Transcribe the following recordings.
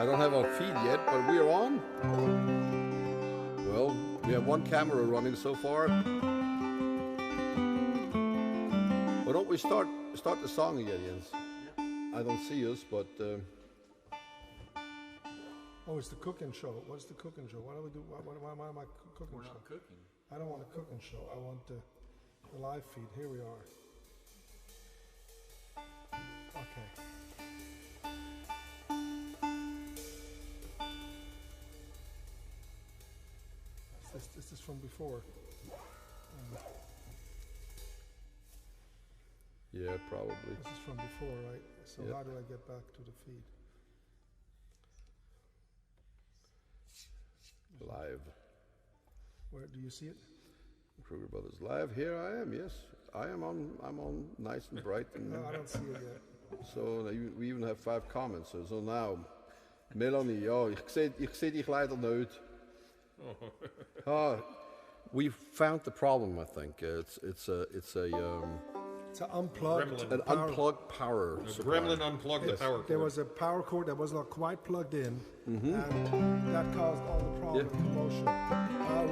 I don't have our feed yet, but we are on. Well, we have one camera running so far. Why don't we start the song again, Jens? Yeah. I don't see us, but... Oh, it's the cooking show. What's the cooking show? What do we do? Why am I cooking We're show? not cooking. I don't want a cooking show. I want the live feed. Here we are. Okay. This is from before. Yeah, probably. This is from before, right? So Yep. how do I get back to the feed? Live. Where do you see it? Kruger Brothers Live. Here I am, yes. I'm on nice and bright. And No, I don't see it yet. so we even have 5 comments. So now, Melanie, ja, ich seh dich leider nicht. We found the problem, I think. It's an unplugged. An unplugged power. Gremlin unplugged the power cord. There was a power cord that was not quite plugged in, and that caused all the problem, commotion.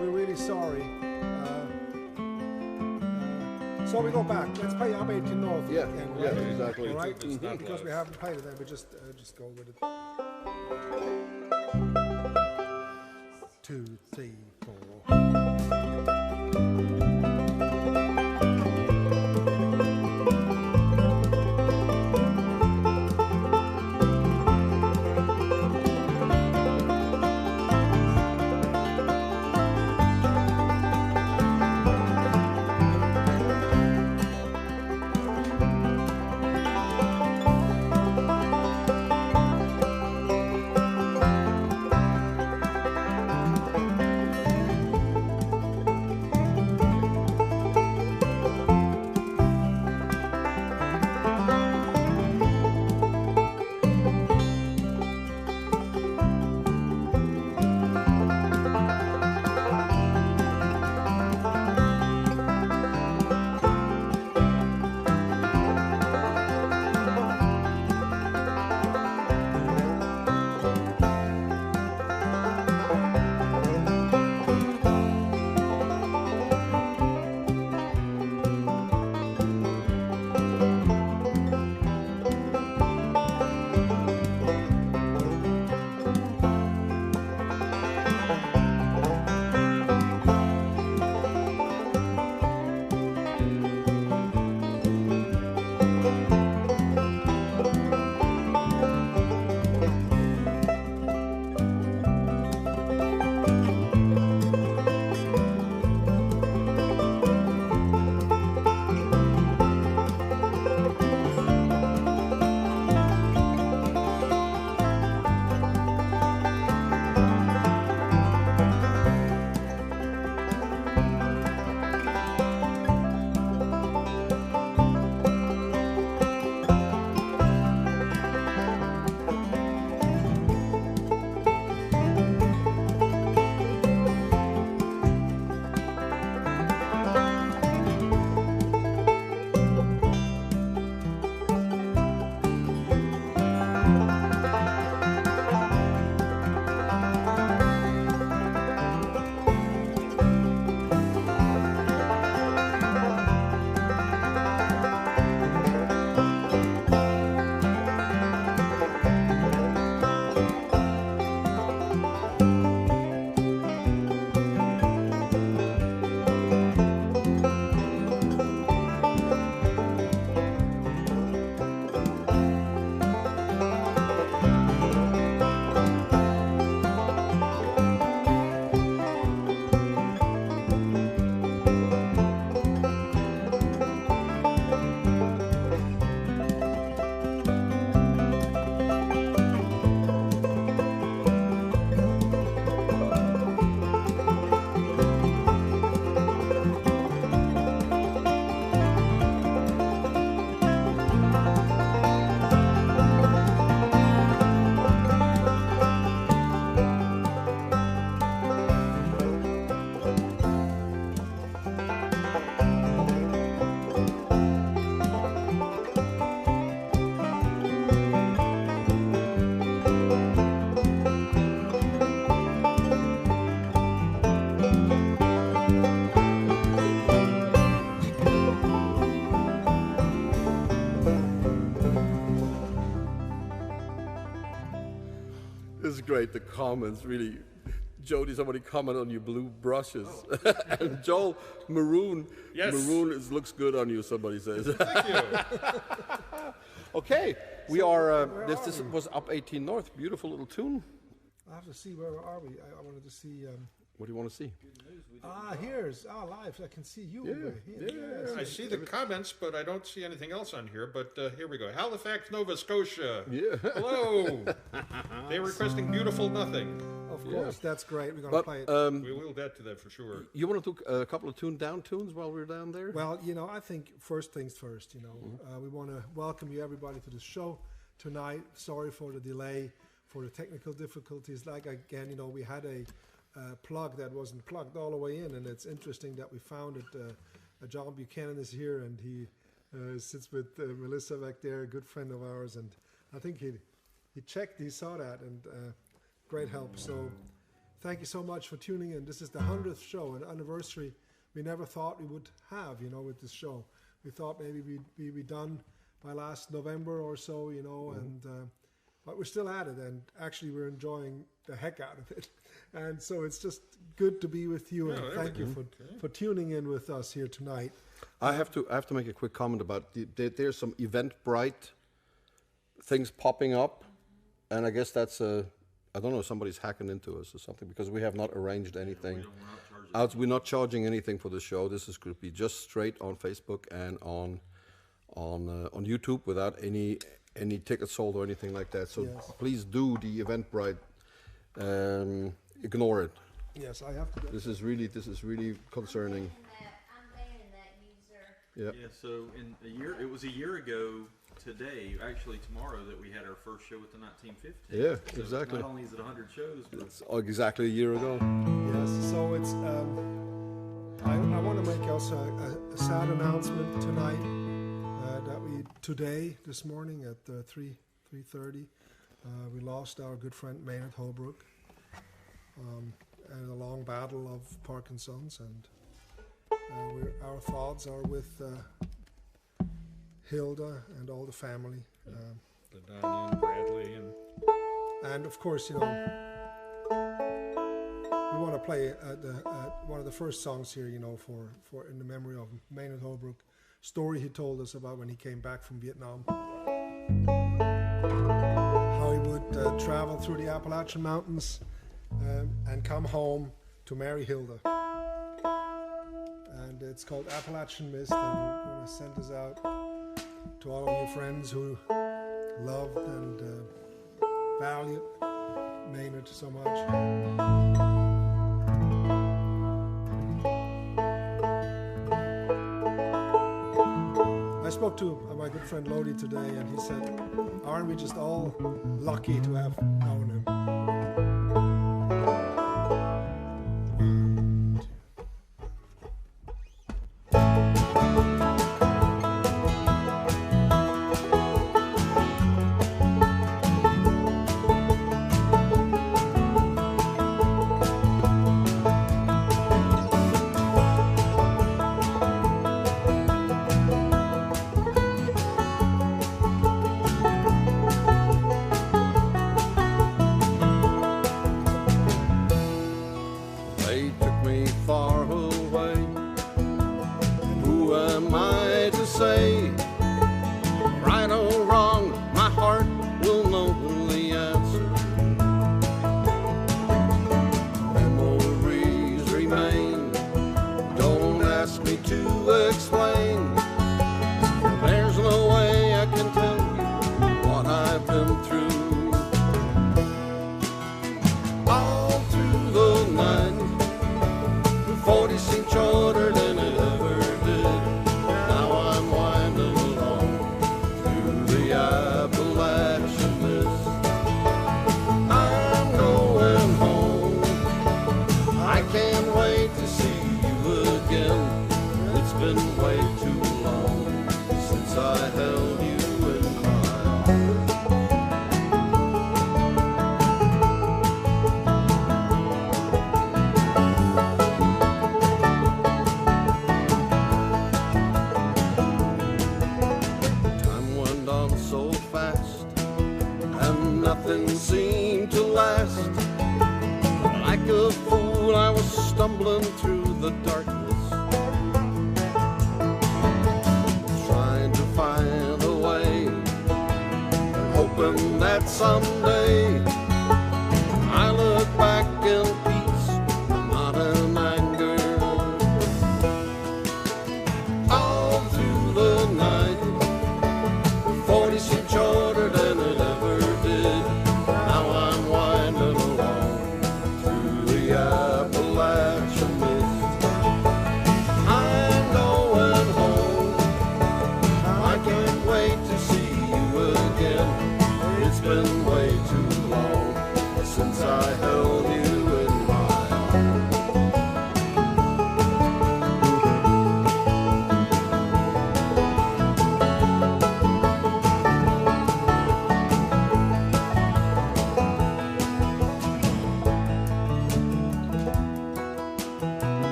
We're really sorry. So we go back. Let's play Appalachian North again, right? Yeah, exactly. All right? not Because live. we haven't played it, then we just go with it. 2, 3, 4. great. The comments really. Jody, somebody commented on your blue brushes, and Joel, maroon. Yes. Maroon looks good on you. Somebody says. Thank you. Okay, we are. This was Up 18 North. Beautiful little tune. I have to see where are we. I wanted to see. What do you want to see? Here's live. I can see you. Yeah. Yes. I see the comments, but I don't see anything else on here. But here we go. Halifax, Nova Scotia. Yeah. Hello. They're requesting Beautiful Nothing. Of course, that's great. We're going to play it. We will get to that for sure. You want to do a couple of down tunes while we're down there? Well, I think first things first, we want to welcome you everybody to the show tonight. Sorry for the delay, for the technical difficulties. Like, again, we had a plug that wasn't plugged all the way in, and it's interesting that we found it. John Buchanan is here, and he sits with Melissa back there, a good friend of ours, and I think he saw that, and great help. So thank you so much for tuning in. This is the 100th show, an anniversary we never thought we would have, with this show. We thought maybe we'd be done by last November or so, and but we're still at it, and actually we're enjoying the heck out of it. And so it's just good to be with you, and thank you for tuning in with us here tonight. I have to make a quick comment about there's some Eventbrite things popping up, and I guess that's I don't know, somebody's hacking into us or something, because we have not arranged anything. We're not charging anything for the show. This is going to be just straight on Facebook and on YouTube without any tickets sold or anything like that. So please do the Eventbrite. Ignore it. Yes, I have to. This is really concerning. I'm banning that user. Yep. Yeah. So it was a year ago today, actually tomorrow, that we had our first show with the 1950. Yeah, so exactly. Not only is it 100 shows, but it's exactly a year ago. Yes. So it's. I want to make also a sad announcement tonight that this morning at 3:30, we lost our good friend Maynard Holbrook. And a long battle of Parkinson's, and our thoughts are with Hilda and all the family. Danya and Bradley and of course, we want to play one of the first songs here, for in the memory of Maynard Holbrook. Story he told us about when he came back from Vietnam. How he would travel through the Appalachian Mountains and come home to marry Hilda. And it's called Appalachian Mist, and we want to send this out to all of your friends who loved and valued Maynard so much. I spoke to my good friend Lodi today, and he said, aren't we just all lucky to have known him? Nothing seemed to last. stumbling through the darkness, trying to find a way, hoping that someday I look back in peace, not in anger. All through the night, 40 seemed shorter than it ever did. Now I'm winding along through the Appalachian Mist. I'm going home. I can't wait to see you again. It's been way too long since I held you in my arms.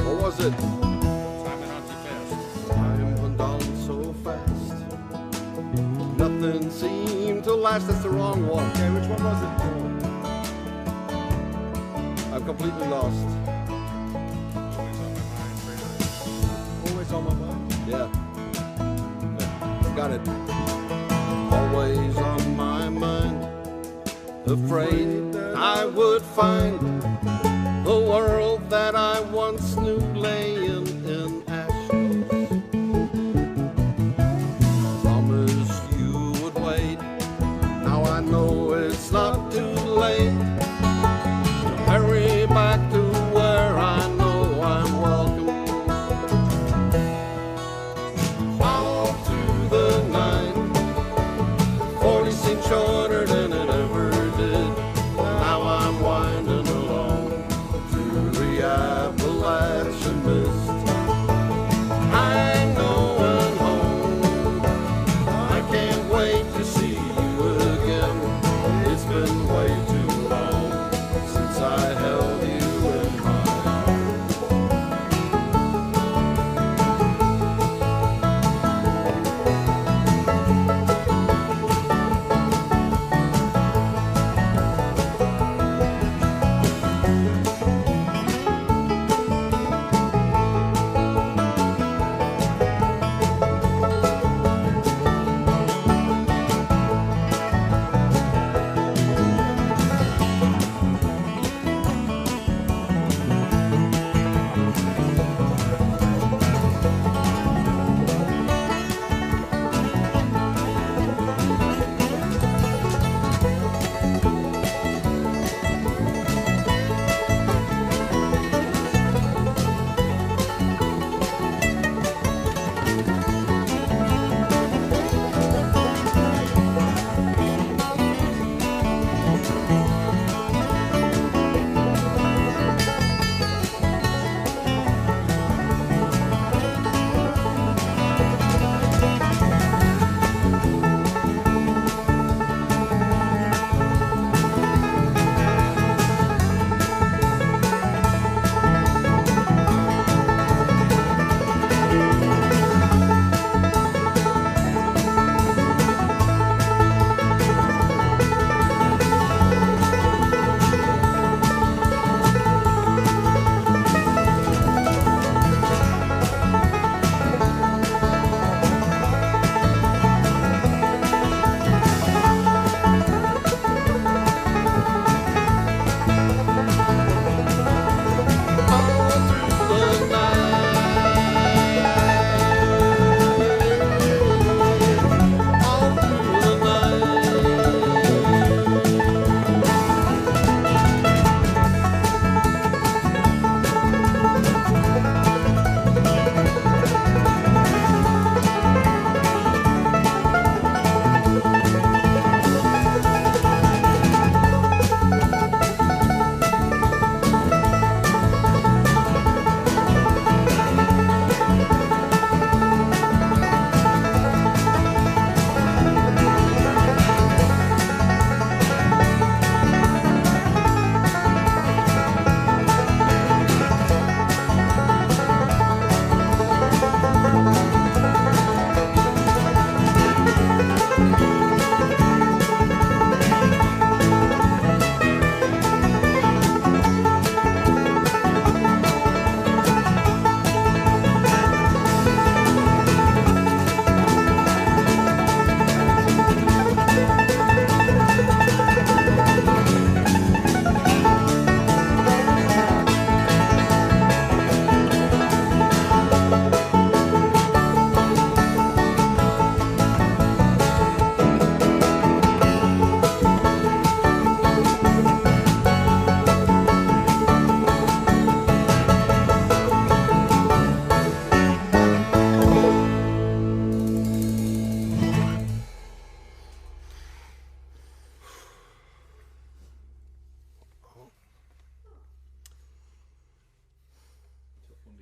What was it? Time went on too fast. Time went on so fast. Nothing seemed to last. That's the wrong one. Okay, which one was it? I'm completely lost. Always on my mind, Always on my mind. Yeah. Got it. Always on my mind. Afraid I would find the world that I once knew laying in ashes. Promised you would wait. Now I know it's not too late to hurry back to where I know I'm welcome. All through the night, 40 seemed shorter than it ever did. Now I'm winding along through the Appalachian Mist.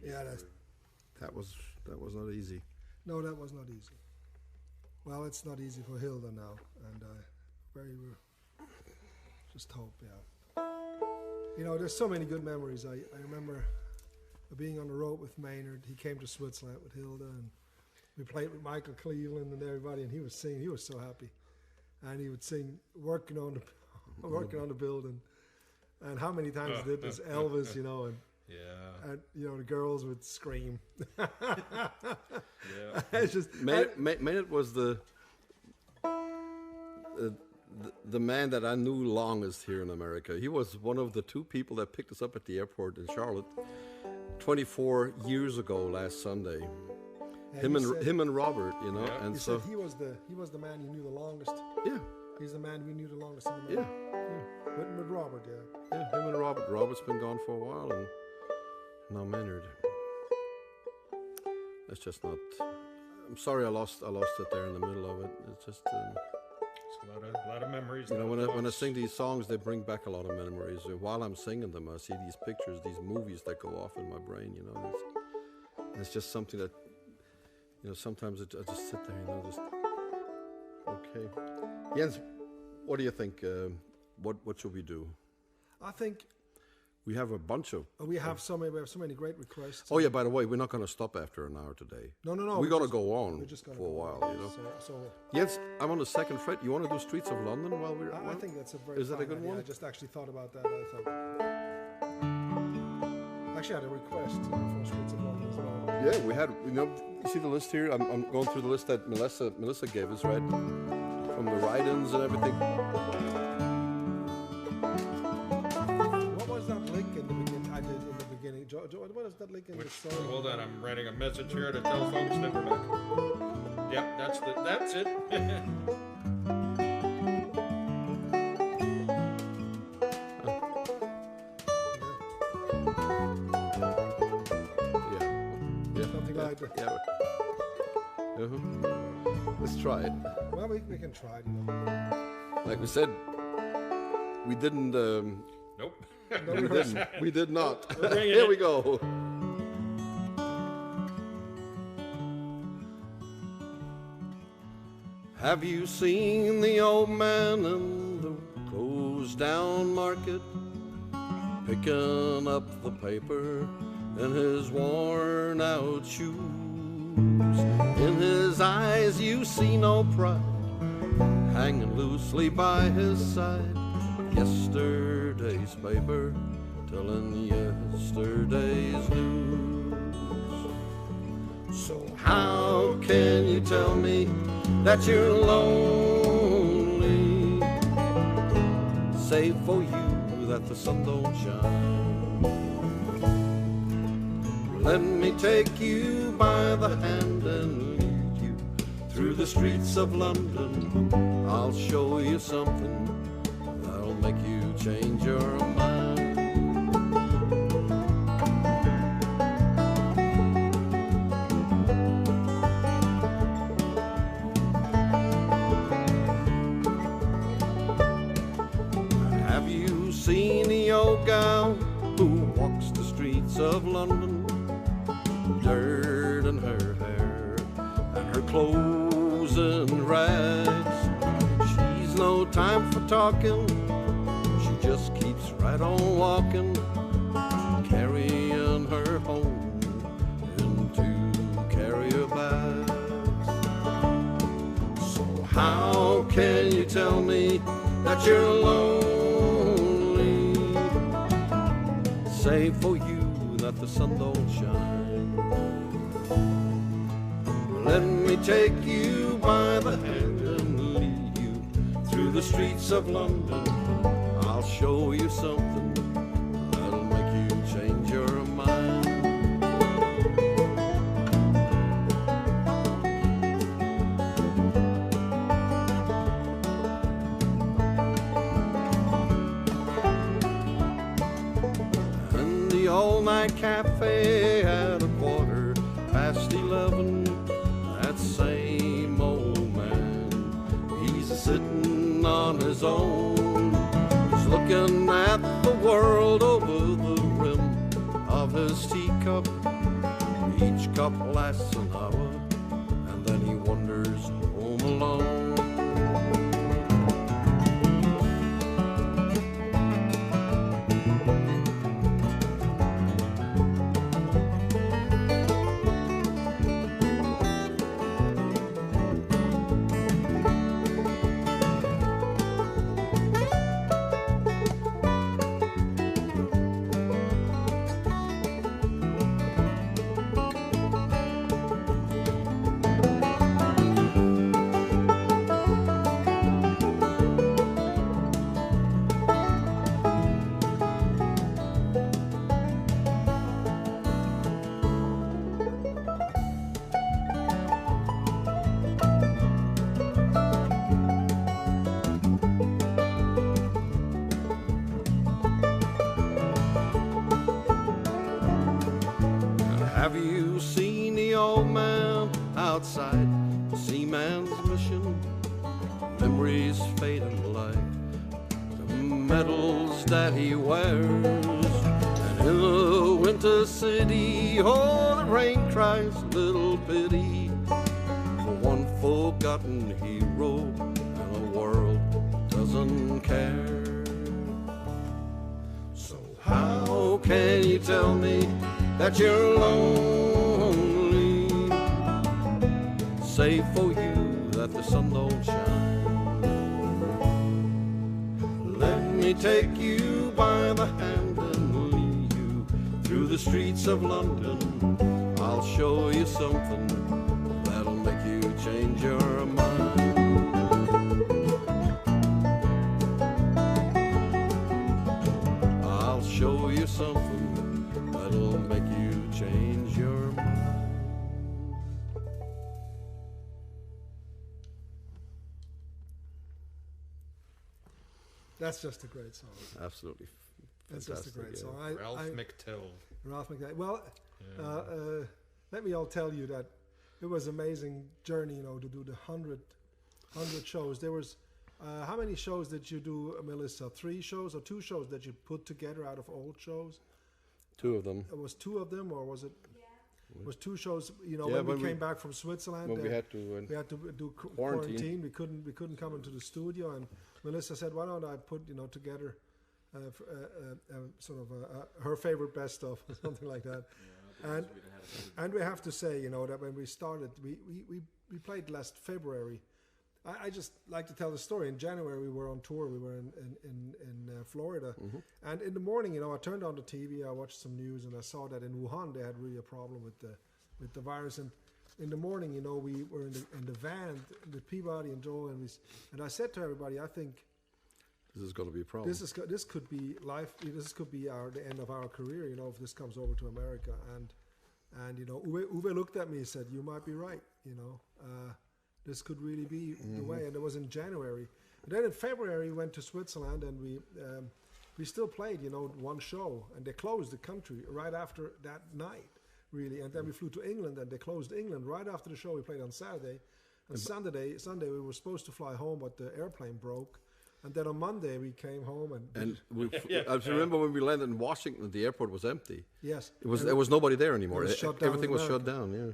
Yeah, That was not easy. no, that was not easy. Well, it's not easy for Hilda now, and just hope, yeah. You know, there's so many good memories. I remember being on the road with Maynard. He came to Switzerland with Hilda, and we played with Michael Cleveland and everybody, and he was singing. He was so happy, and he would sing working on the building. And how many times did this Elvis, you know, and you know the girls would scream. It's just Maynard was the man that I knew longest here in America. He was one of the two people that picked us up at the airport in Charlotte 24 years ago last Sunday. Him and Robert, you know, and he so said he was the man you knew the longest. yeah. He's the man we knew the longest in America. Yeah. With Robert, yeah. Yeah, him and Robert. Robert's been gone for a while, and now Maynard. That's just not. I'm sorry, I lost it there in the middle of it. It's just. It's a lot of memories. You know, when I sing these songs, they bring back a lot of memories. While I'm singing them, I see these pictures, these movies that go off in my brain. You know, it's just something that. You know, sometimes I just sit there, you know, just. Okay, Jens, what do you think? What should we do? I think We have a bunch of. we have so many great requests. Oh yeah, by the way, we're not going to stop after an hour today. No. We're going to go on we're just gonna for a go while, on. you know. So Jens, I'm on the second fret. You want to do Streets of London while we're? I think that's a very. Is that a fine good idea. one? I just actually thought about that. I thought. Actually, I had a request for Streets of London as well. Yeah, we had. You know, you see the list here. I'm going through the list that Melissa gave us, right? From the write-ins and everything. What was that link in the beginning? I did in the beginning. What is that link in the song? Hold on, I'm writing a message here to tell folks that we're back. Yep, that's it. Yeah. Something like that. Yeah. Let's try it. Well, we can try it. You know. Like we said, we didn't. Nope. We did not. We're bringing Here it. we go. Have you seen the old man in the closed down market, picking up the paper in his worn out shoes? In his eyes you see no pride, hanging loosely by his side. Yesterday's paper telling yesterday's news. So how can you tell me that you're lonely, save for you that the sun don't shine? Let me take you by the hand and lead you through the streets of London. I'll show you something that'll make you change your mind. Have you seen the old gal who walks the streets of London? Dirt in her hair and her clothes in rags. She's no time for talking, she just keeps right on walking, carrying her home in 2 carrier bags. So how can you tell me that you're lonely, save for you that the sun don't shine? Let me take you by the hand and lead you through the streets of London. I'll show you something that'll make you change your mind. In the all-night cafe at 11:15, that same old man, he's a-sitting on his own. He's looking at the world over the rim of his teacup, Each cup lasts an hour, and then he wanders home alone. Have you seen the old man outside the seaman's mission? Memories fading like the medals that he wears. And in the winter city, oh, the rain cries little pity for one forgotten hero, and the world doesn't care. So how can you tell me that you're lonely? Say for you that the sun don't shine. Let me take you by the hand and lead you through the streets of London. I'll show you something that'll make you change your mind. I'll show you something that'll make you change your mind. That's just a great song. Absolutely. That's just a great song. Ralph McTell. Ralph McTell. Well, let me all tell you that it was an amazing journey, to do the 100 shows. There was, how many shows did you do, Melissa? 3 shows or 2 shows that you put together out of old shows? 2 of them. It was 2 of them, or was it? Yeah. It was 2 shows. Yeah, when we came back from Switzerland, When we had to do quarantine. quarantine. We couldn't come into the studio, and Melissa said, "Why don't I put together sort of her favorite best of or something like that?" And we have to say, that when we started, we played last February. I just like to tell the story. In January, we were on tour. We were in Florida. Mm-hmm. And in the morning, I turned on the TV. I watched some news, and I saw that in Wuhan, they had really a problem with the virus. And in the morning, we were in the van with Peabody and Joel, and I said to everybody, I think this is going to be a problem. this could be life. This could be the end of our career. If this comes over to America. And Uwe looked at me and said, "You might be right. This could really be the way." And it was in January. And then in February, we went to Switzerland, and we still played, 1 show, and they closed the country right after that night, really. And then we flew to England, and they closed England right after the show. We played on Saturday, and Sunday we were supposed to fly home, but the airplane broke. And then on Monday we came home and I remember when we landed in Washington, the airport was empty. yes, There was nobody there anymore. It was shut down Everything in was shut America. down. Yeah.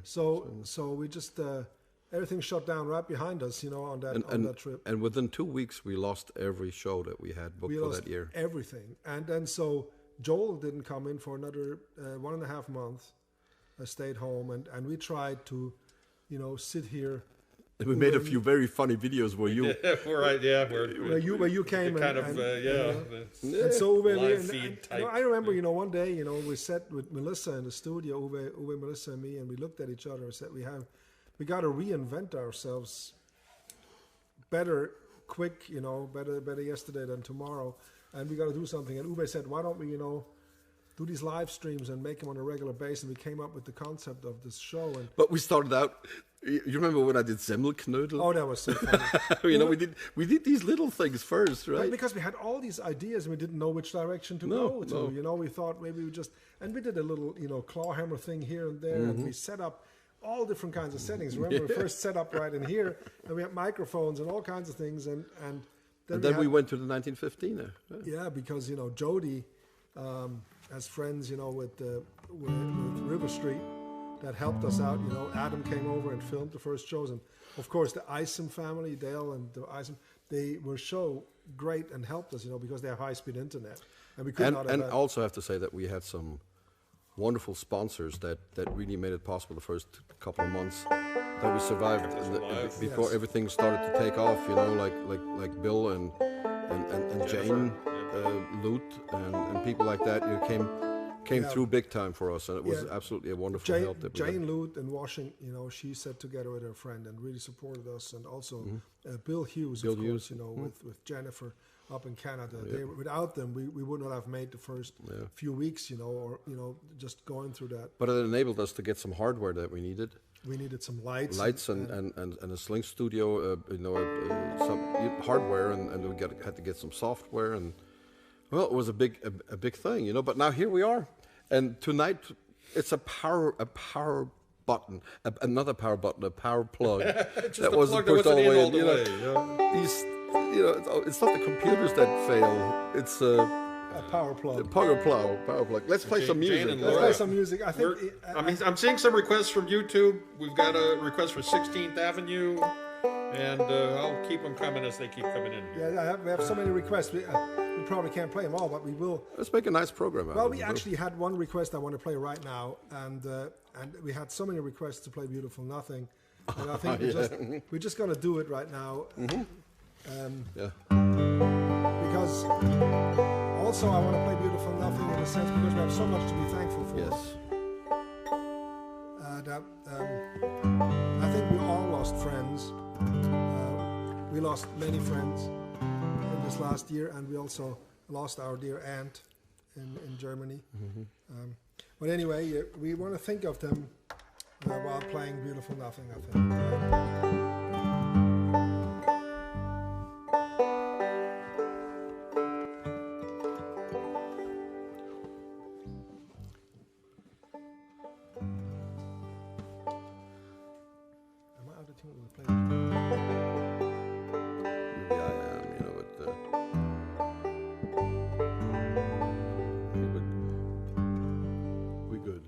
So we just everything shut down right behind us, on that trip. And within 2 weeks, we lost every show that we had booked We for lost that year. everything. And then so Joel didn't come in for another 1.5 months. I stayed home, and we tried to, sit here. And we made a few very funny videos where you Where you came and so Uwe, live feed type. I remember, one day, we sat with Melissa in the studio, Uwe, Melissa, and me, and we looked at each other and said, we got to reinvent ourselves better, quick, better yesterday than tomorrow, and we got to do something. And Uwe said, "Why don't we, do these live streams and make them on a regular basis?" And we came up with the concept of this show. But we started out. You remember when I did Semmelknödel? Oh, that was so funny. we did these little things first, right? But because we had all these ideas and we didn't know which direction to go to. We thought maybe we just, and we did a little, claw hammer thing here and there, and we set up all different kinds of settings. Remember, we first set up right in here, and we had microphones and all kinds of things, and then we went to the 1915. Yeah, because Jody has friends, with River Street. that helped us out. You know, Adam came over and filmed the first shows, and of course the Isom family, Dale and the Isom, they were so great and helped us, you know, because they have high-speed internet, and we could not have And that. also have to say that we had some wonderful sponsors that really made it possible the first couple of months that we survived before Yes. everything started to take off. You know, like Bill and Jane Lute and people like that. You came Yeah. through big time for us, and it was Yeah. absolutely a wonderful help that we Jane had. Lute in Washington, you know, she sat together with her friend and really supported us, and also Bill Hughes, Bill of course, Hughes. you know, with Jennifer up in Canada. They, without them, we would not have made the first few weeks, you know, or you know, just going through that. But it enabled us to get some hardware that we needed. We needed some lights, And a Sling Studio, you know, some hardware, and we had to get some software, and well, it was a big thing, you know. But now here we are, and tonight it's a power button, another power button, a power plug Just that the wasn't plug that pushed all wasn't the way in all in. the You know, way. these, you know, it's not the computers that fail; it's a power the plug. power plug. Let's play some Jane music. and Let's Laura. play some music. I think. I'm seeing some requests from YouTube. We've got a request for 16th Avenue, and I'll keep them coming as they keep coming in here. Yeah, we have so many requests. We probably can't play them all, but we will. Let's make a nice program out Well, of we it. actually had one request I want to play right now, and we had so many requests to play "Beautiful Nothing," and I think we're just gonna do it right now. Yeah. Because also I want to play "Beautiful Nothing" in a sense because we have so much to be thankful for. Yes. I think we all lost friends. We lost many friends in this last year, and we also lost our dear aunt in Germany. But anyway, we want to think of them while playing "Beautiful Nothing," I think. Am I out of tune with the play? Maybe I am, you know, but we good.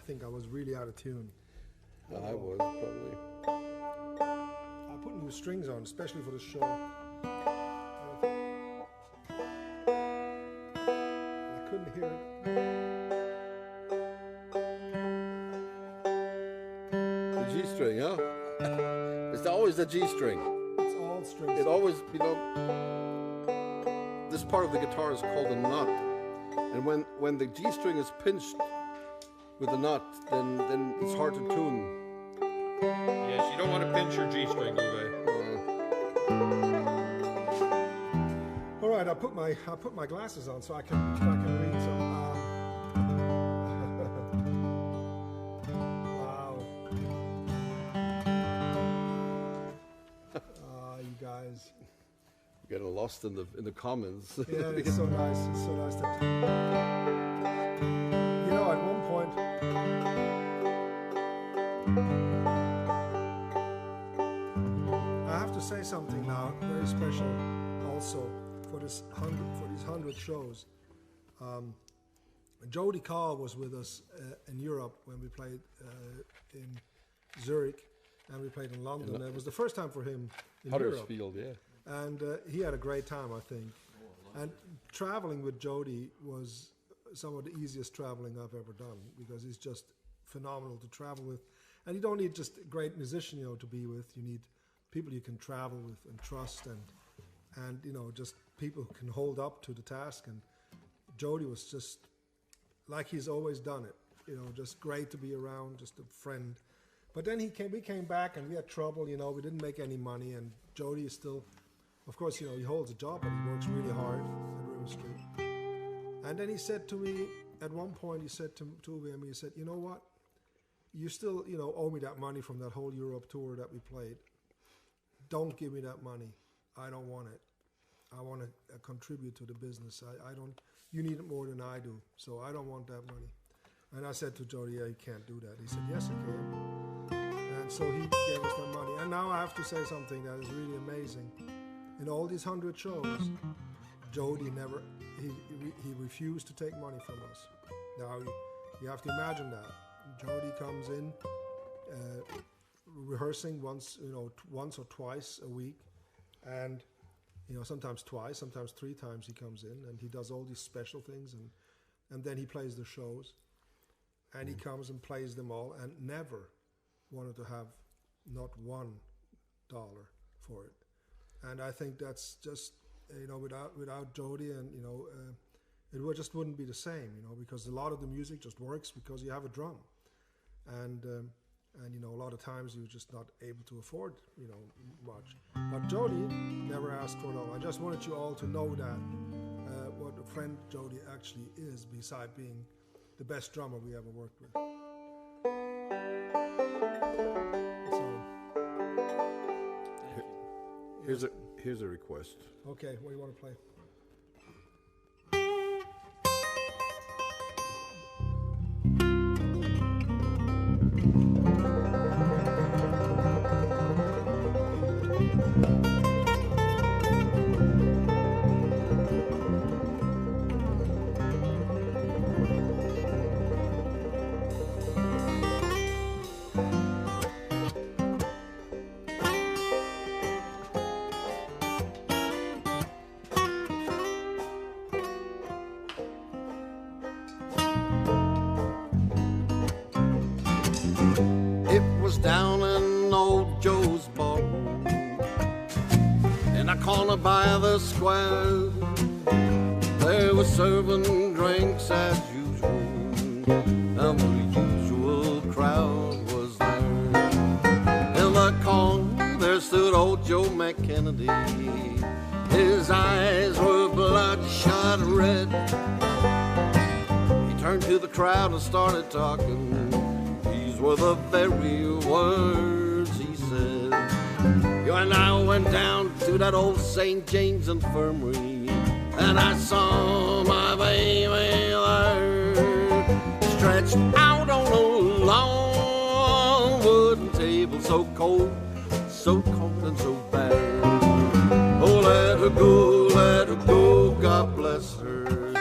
think I was really out of tune. I was probably. I put new strings on, especially for the show. I couldn't hear it. The G string, huh? It's always the G string. It's all strings. It always, this part of the guitar is called a nut. And when the G string is pinched with the nut, then it's hard to tune. Yes, you don't want to pinch your G string, Uwe. All right, I put my glasses on so I can read some. Wow. You guys. Getting lost in the comments. Yeah, it's so nice. It's so nice that. At one point. I have to say something now, very special, also for these 100 shows. Jody Carl was with us in Europe when we played in Zurich, and we played in London. It was the first time for him in Europe. Huddersfield, yeah. And he had a great time, I think. And traveling with Jody was some of the easiest traveling I've ever done, because he's just phenomenal to travel with. And you don't need just a great musician, to be with. You need people you can travel with and trust, and just people who can hold up to the task. And Jody was just like he's always done it, just great to be around, just a friend. But then we came back and we had trouble, we didn't make any money, and Jody is still, of course, he holds a job, but he works really hard at River Street. And then he said to me, at one point, he said to me, he said, you know what? You still, owe me that money from that whole Europe tour that we played. Don't give me that money. I don't want it. I want to contribute to the business. You need it more than I do, so I don't want that money. And I said to Jody, yeah, you can't do that. He said, yes, I can. And so he gave us that money. And now I have to say something that is really amazing. In all these 100 shows, Jody he refused to take money from us. Now, you have to imagine that. Jody comes in, rehearsing once or twice a week, and sometimes twice, sometimes 3 times he comes in, and he does all these special things, and then he plays the shows, and he comes and plays them all, and never wanted to have not $1 for it. And I think that's just without Jody, and it just wouldn't be the same, because a lot of the music just works because you have a drum, and a lot of times you're just not able to afford much. But Jody never asked for it all. I just wanted you all to know that what a friend Jody actually is, beside being the best drummer we ever worked with. So here's a request. Okay, what do you want to play? Down in old Joe's bar, in a corner by the square, they were serving drinks as usual, and the usual crowd was there. In the corner there stood old Joe McKennedy. His eyes were bloodshot red. He turned to the crowd and started talking. Were the very words he said. You and I went down to that old St. James Infirmary, and I saw my baby there, stretched out on a long wooden table, so cold and so bare. Oh, let her go, God bless her,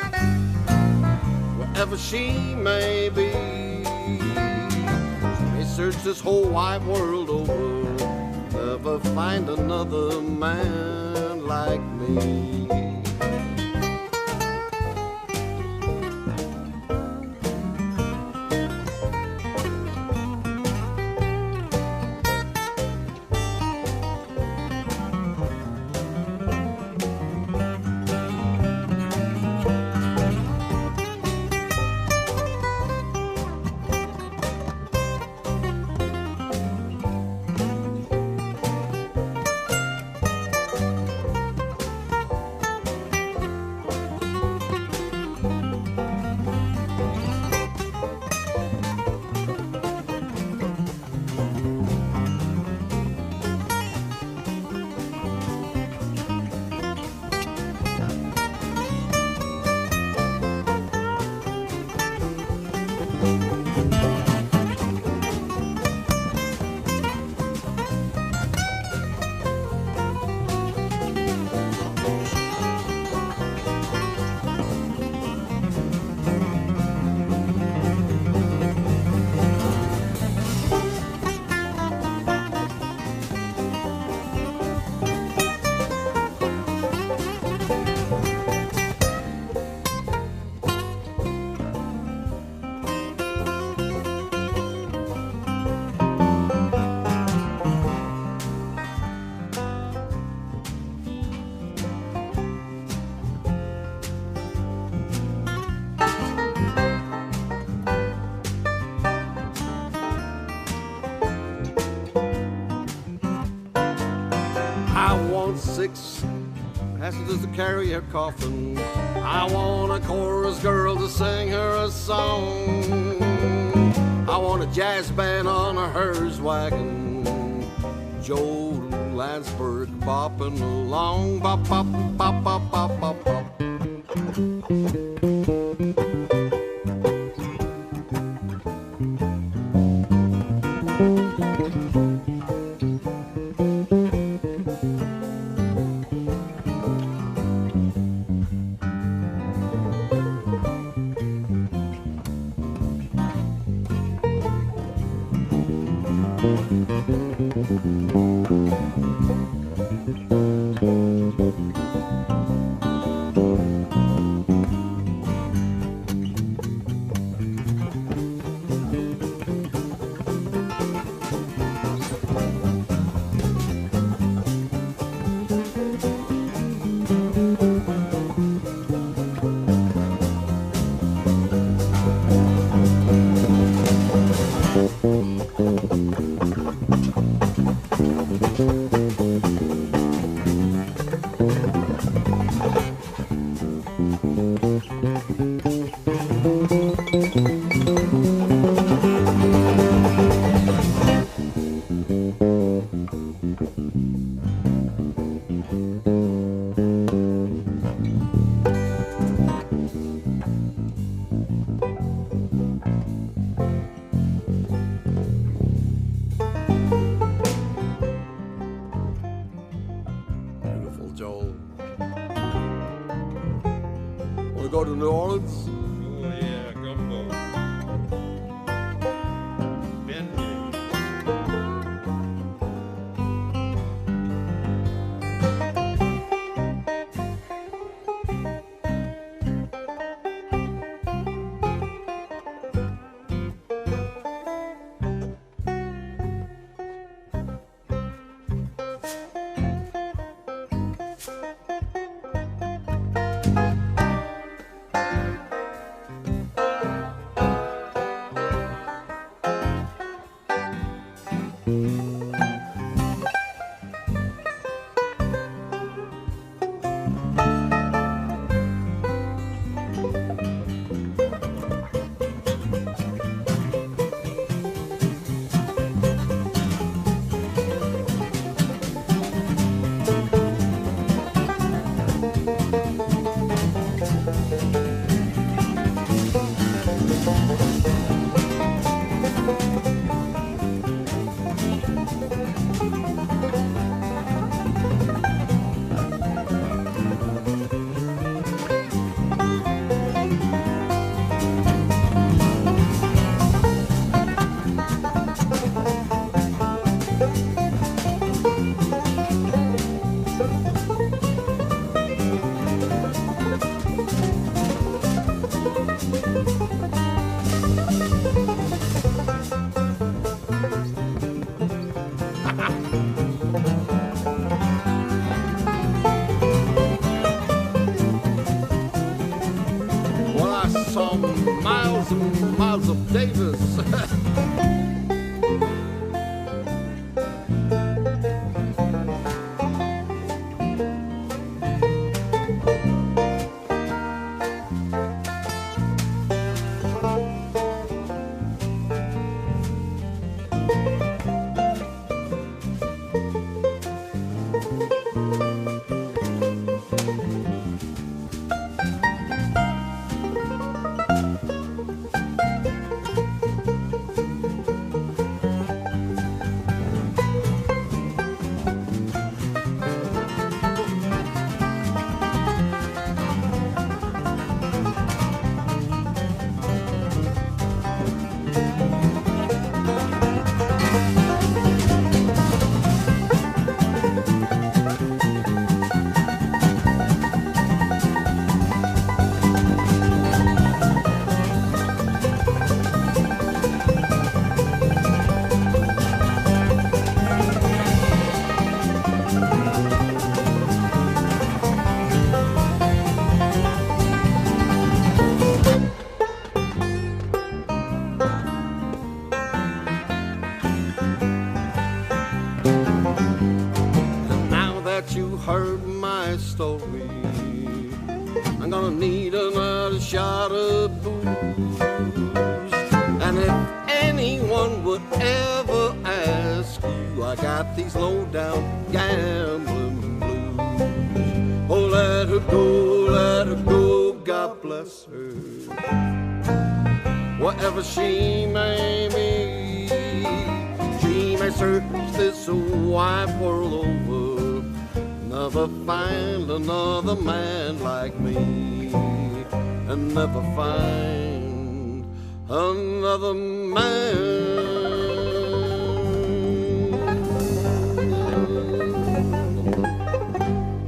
wherever she may be. search this whole wide world over, never find another man like me. Six passengers to carry her coffin. I want a chorus girl to sing her a song. I want a jazz band on a hearse wagon. Joe Landsberg bopping along. Bop, bop, bop, bop, bop, bop, bop. Go to New Orleans? Oh yeah, gumbo. Benji. sounds of Davis. Heard my story. I'm gonna need another shot of booze. And if anyone would ever ask you, I got these low down gambling blues. Oh, let her go, God bless her. Whatever she may be, she may search this wide world over, never find another man like me, and never find another man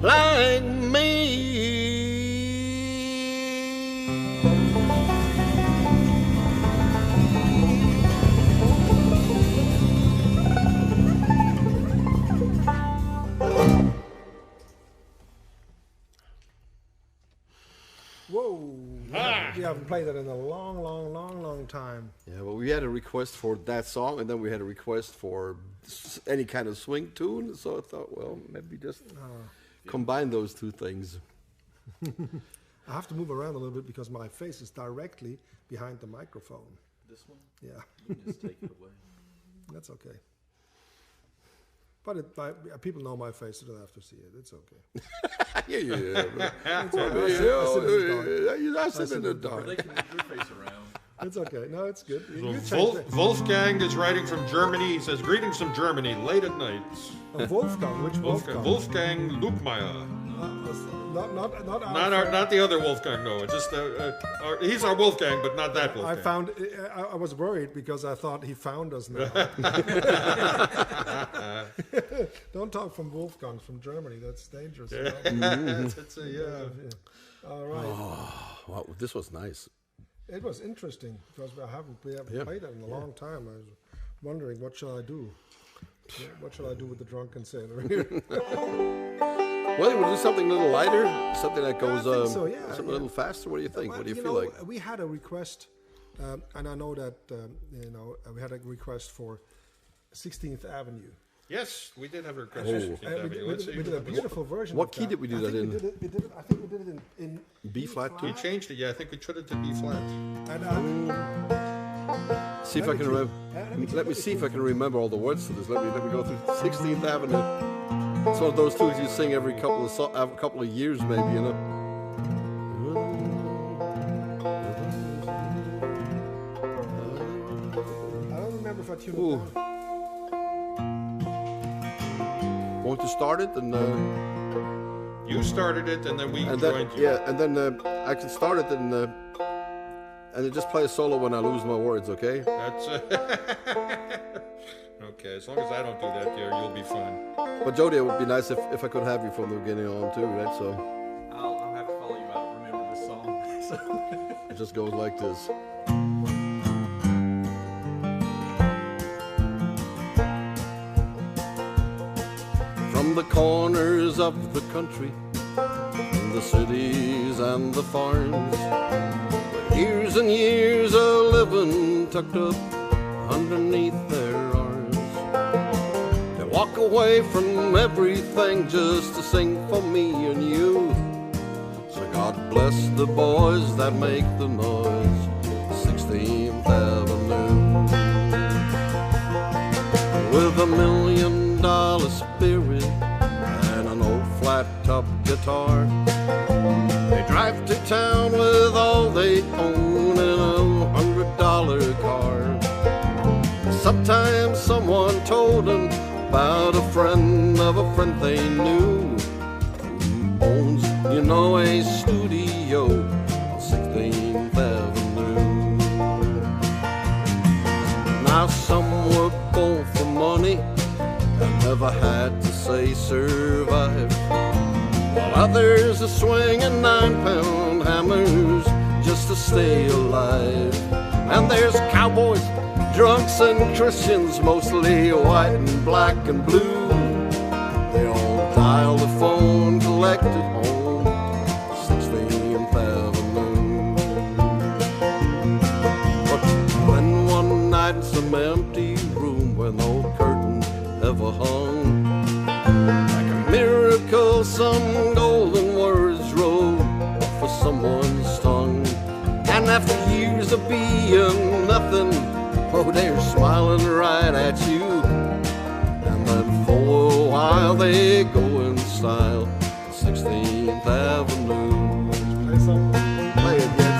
like me. Whoa! We haven't played that in a long time. Yeah, well, we had a request for that song, and then we had a request for any kind of swing tune. So I thought, well, maybe just combine those two things. I have to move around a little bit because my face is directly behind the microphone. This one? Yeah, You can just take it away. that's okay. But people know my face, so they don't have to see it. It's okay. Yeah. It's okay. I sit in the Or dark. they can move your face around. It's okay. No, it's good. You change So it. Wolfgang is writing from Germany. He says, "Greetings from Germany, late at night." Wolfgang, which Wolfgang? Wolfgang Lubmeier. Not Not the other Wolfgang. No, just he's our Wolfgang, but not that Wolfgang. I was worried because I thought he found us now. Don't talk from Wolfgang from Germany. That's dangerous. You know? All right. Oh, wow, this was nice. It was interesting because we haven't played that in a long time. I was wondering what shall I do. What shall I do with the drunken sailor here? Well, we'll do something a little lighter, something that goes something a little faster. What do you think? Well, what do you feel like? We had a request, and I know that we had a request for 16th Avenue. Yes, we did have a request. We did a beautiful version. What of key that. did we do that in? I think we did it in B flat We too? changed it. Yeah, I think we put it to B flat. And, See if I can remember. Let me see if I can remember all the words to this. Let me go through 16th Avenue. It's one of those tunes you sing every couple of years, maybe, you know. I don't remember if I tuned Ooh. it down. Want to start it and You started it, and then we then joined you. and then I can start it and then just play a solo when I lose my words, okay? That's okay. As long as I don't do that, dear, you'll be fine. But Jody, it would be nice if I could have you from the beginning on too, right? So I'll have to follow you. I don't remember this song. So. it just goes like this. From the corners of the country, the cities and the farms, Years and years of living tucked up underneath their arms. They walk away from everything just to sing for me and you. So God bless the boys that make the noise, 16th Avenue. With $1 million spirit and an old flat-top guitar, they drive to town with all they own in a $100 car. Sometimes someone told them about a friend of a friend they knew who owns, you know, a studio on 16th Avenue. Now some were born for money and never had to say survive, while others are swinging 9-pound hammers just to stay alive. And there's cowboys, drunks and Christians, mostly white and black and blue. They all dial the phone, collected home, 16th Avenue. But when one night in some empty room where no curtain ever hung, like a miracle some golden words rolled off of someone's tongue. And after years of being nothing, oh, they're smiling right at you. And then for a while they go in style, 16th Avenue. Play something. Play it, yes.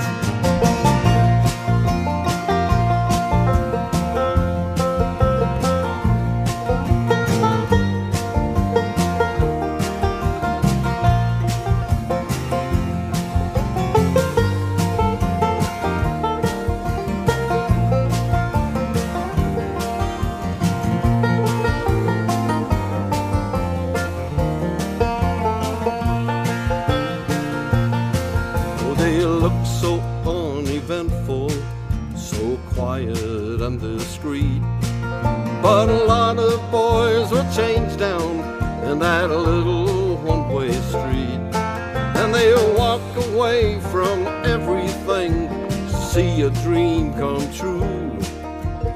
And discreet, but a lot of boys were changed down in that little one-way street, and they'll walk away from everything to see a dream come true.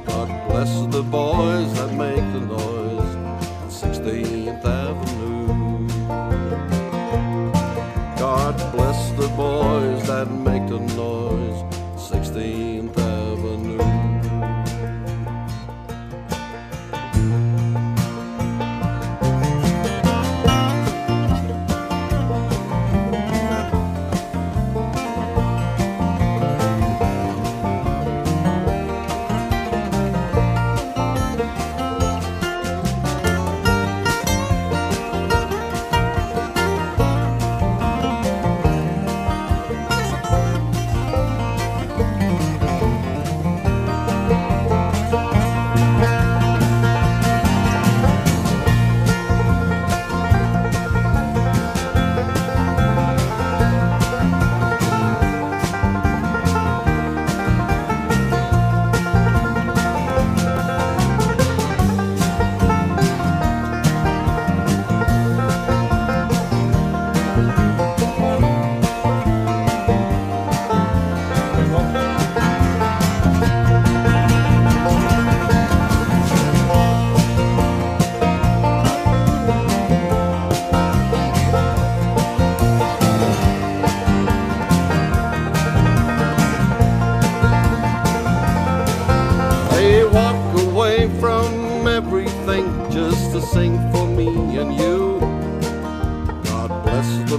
God bless the boys that make the noise on 16th Avenue. God bless the boys that make the noise on 16th Avenue.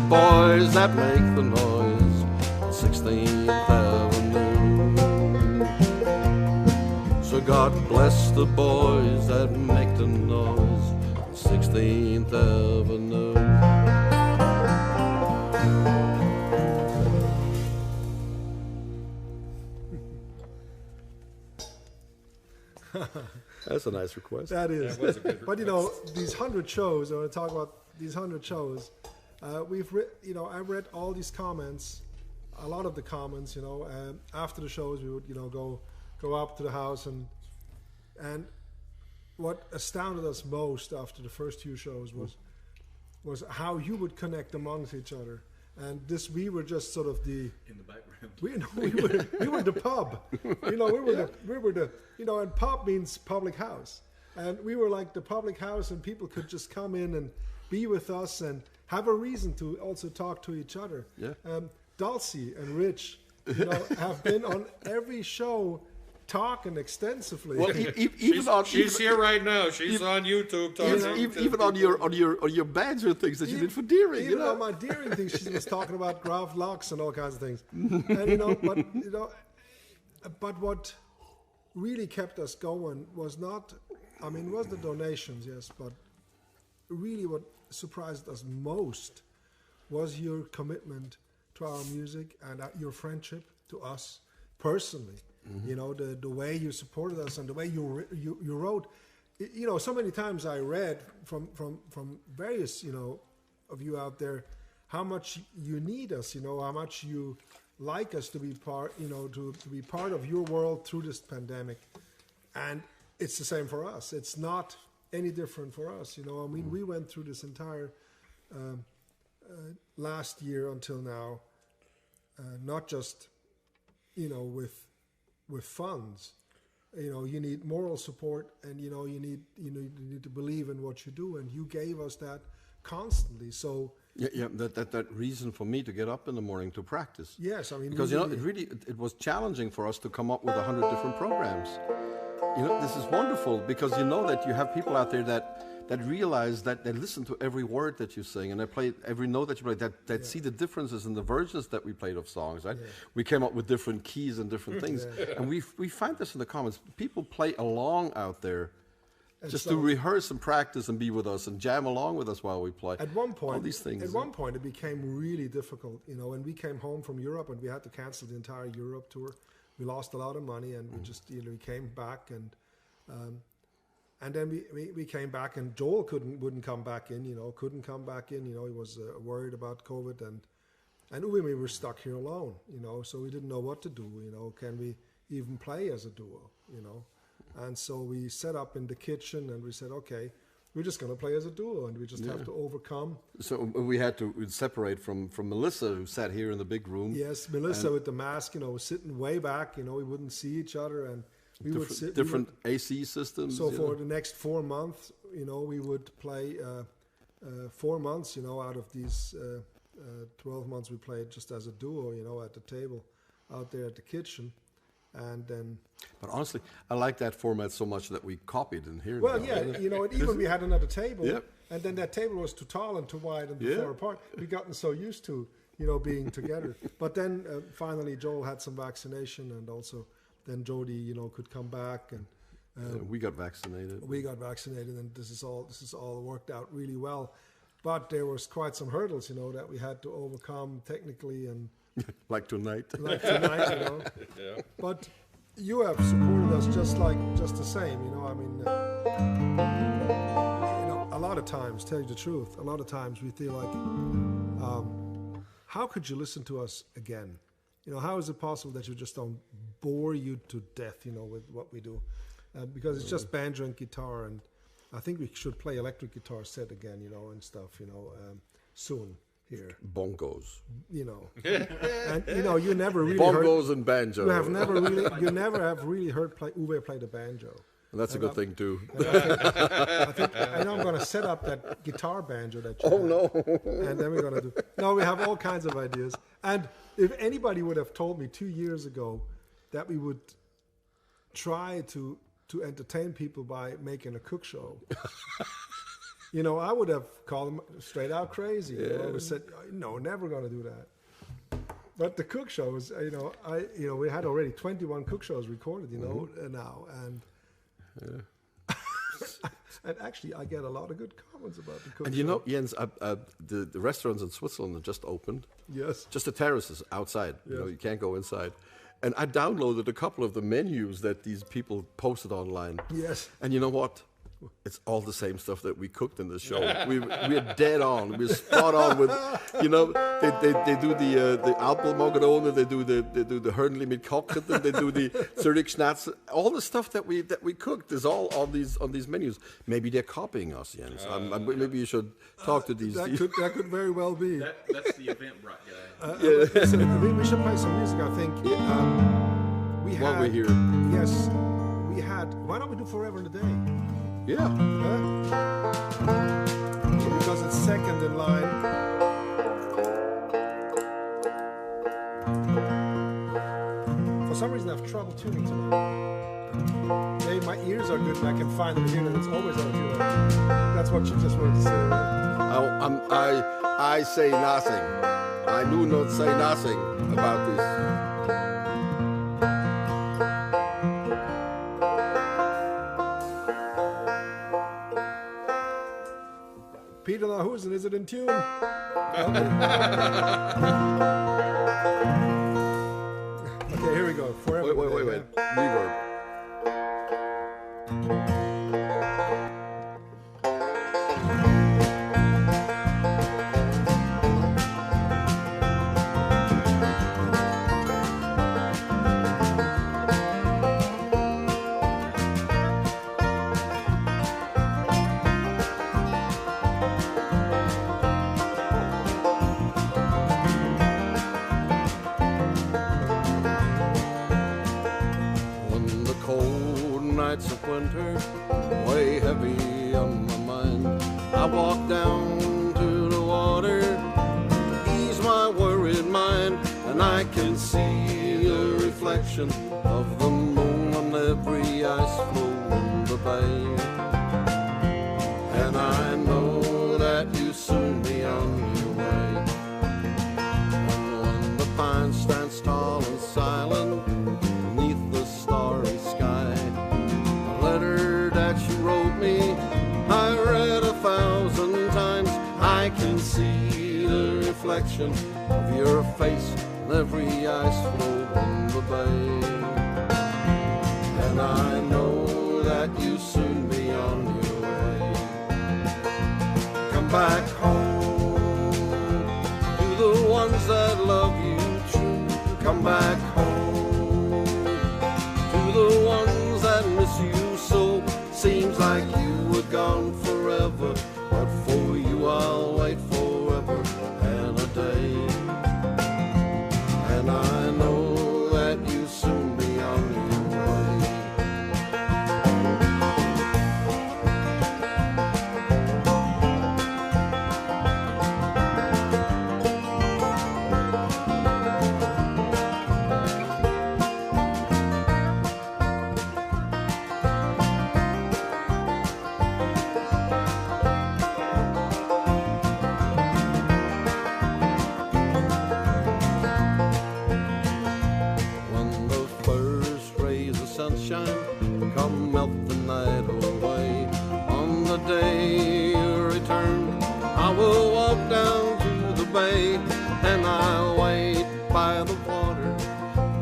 Boys that make the noise on 16th Avenue. So God bless the boys that make the noise on 16th Avenue. That's a nice request. That is. That was a good But you know, these 100 shows, I want to talk about these 100 shows. I read all these comments, a lot of the comments, after the shows we would, go up to the house and what astounded us most after the first few shows was how you would connect amongst each other. And we were just sort of the In the background. we were the pub, we were the and pub means public house, and we were like the public house, and people could just come in and be with us and have a reason to also talk to each other. Yeah. Dulcie and Rich, have been on every show talking extensively. Well, She's here right now. She's on YouTube talking. even on your banjo things that you did for Deering, Even on my Deering things, she was talking about graft locks and all kinds of things. And but what really kept us going was not, was the donations, yes, but really what surprised us most was your commitment to our music and your friendship to us personally. The way you supported us and the way you wrote. So many times I read from various of you out there how much you need us, how much you like us to be part, to be part of your world through this pandemic, and it's the same for us. It's not any different for us, we went through this entire last year until now, not just with funds. You need moral support, and you need to believe in what you do, and you gave us that constantly. So that reason for me to get up in the morning to practice. Yes, because it was challenging for us to come up with 100 different programs. This is wonderful because that you have people out there that realize that they listen to every word that you sing, and they play every note that you play, that see the differences in the versions that we played of songs, right? Yeah. We came up with different keys and different things. And we find this in the comments. People play along out there and just to rehearse and practice and be with us and jam along with us while we play. At one point, all these things. At one point, it became really difficult, when we came home from Europe and we had to cancel the entire Europe tour. We lost a lot of money, and we just, we came back, and then we came back, and Joel wouldn't come back in, couldn't come back in, he was worried about COVID, and we were stuck here alone, so we didn't know what to do, can we even play as a duo, and so we set up in the kitchen, and we said, okay, we're just going to play as a duo, and we just have to overcome. So we had to separate from Melissa, who sat here in the big room. Yes, Melissa with the mask, sitting way back, we wouldn't see each other, and we would sit different AC systems. So for the next 4 months, we would play 4 months, out of these 12 months we played just as a duo, at the table out there at the kitchen. And then, but honestly, I like that format so much that we copied in here. Well, now, and even we had another table, Yep. and then that table was too tall and too wide and too far apart. We'd gotten so used to, being together. But then finally, Joel had some vaccination, and also then Jody, could come back, and we got vaccinated. And this is all worked out really well. But there was quite some hurdles, that we had to overcome technically and. Like tonight. Yeah. But you have supported us just the same, a lot of times, tell you the truth, a lot of times we feel like, how could you listen to us again? How is it possible that you just don't bore you to death, with what we do? Because it's just banjo and guitar, and I think we should play electric guitar set again, and stuff, soon. Here. Bongos. And you never really bongos heard, and banjo. You never have really heard Uwe play the banjo. And that's a good thing too. I know I'm going to set up that guitar banjo that you have. No. And then we're going to do. No, we have all kinds of ideas. And if anybody would have told me 2 years ago that we would try to entertain people by making a cook show. I would have called them straight out crazy. I would have said, no, never going to do that. But the cook shows, we had already 21 cook shows recorded, now, and and actually, I get a lot of good comments about the cook. And Jens, the restaurants in Switzerland have just opened. Yes, just the terraces outside. Yes. You can't go inside. And I downloaded a couple of the menus that these people posted online. Yes. And you know what? It's all the same stuff that we cooked in the show. We're dead on. We're spot on with, they do the Alpelmogadone, they do the Hörnli mit Kocheten, they do the Zürich-Schnatz. All the stuff that we cooked is all on these menus. Maybe they're copying us, Jens. Maybe you should talk to these. That could very well be. That's the Eventbrite guy. Listen, we should play some music. I think While we're here. Yes, we had. Why don't we do Forever and a Day? Yeah. Because it's second in line. For some reason, I have trouble tuning tonight. Maybe my ears are good and I can find them here, and it's always out of tune. That's what you just wanted to say, right? I say nothing. I do not say nothing about this. Peter Lahusen, is it in tune? Okay, here we go. Forever. Wait. Reverb. Of winter, way heavy on my mind. I walk down to the water to ease my worried mind, and I can see a reflection of the moon on every ice floe in the bay. And I know that you soon be on your way. And when the pine stands tall and silent beneath the starry sky, letter that you wrote me, I read 1,000 times. I can see the reflection of your face in every ice floe in the bay. And I know that you soon be on your way. Come back home to the ones that love you true. Come back home to the ones that miss you so. Seems like you were gone forever, but for you I'll wait forever and a day. And I know that you soon be on your way. Come melt the night away. On the day you return, I will walk down to the bay, and I'll wait by the water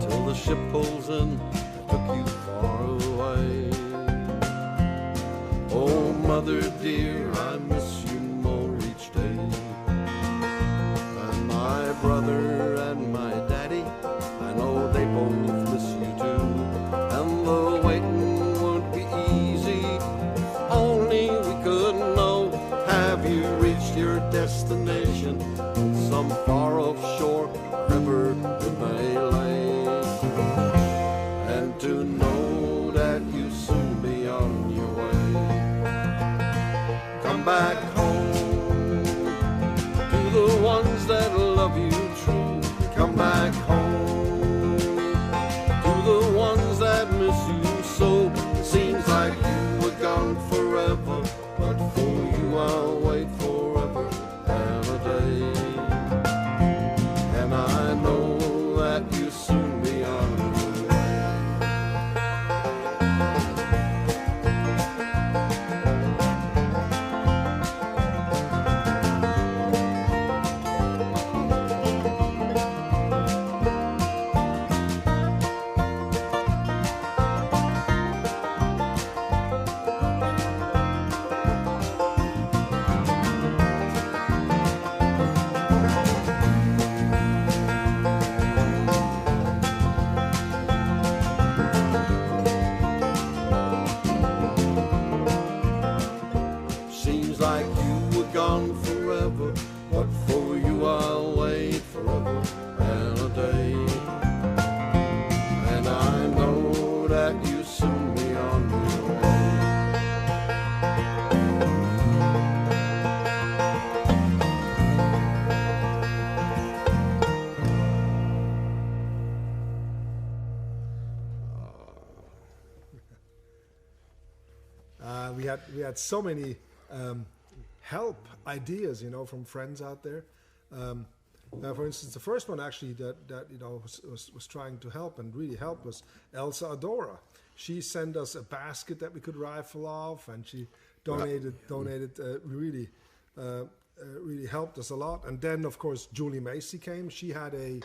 till the ship pulls in and took you far away. Oh, mother dear, I miss you more each day. And my brother and my daddy, I know they both miss you too. And the waiting won't be easy, if only we could know. Have you reached your destination, some far offshore, wherever it may lay? And to know that you soon be on your way. Come back home to the ones that love you true. Come back home to the ones that miss you so. Seems like you were gone forever, but for you I'll wait forever and a day. And I know that you soon be on your way. We had so many help ideas, from friends out there. For instance, the first one actually that was trying to help and really help was Elsa Adora. She sent us a basket that we could rifle off, and she donated really helped us a lot. And then of course Julie Macy came. She had a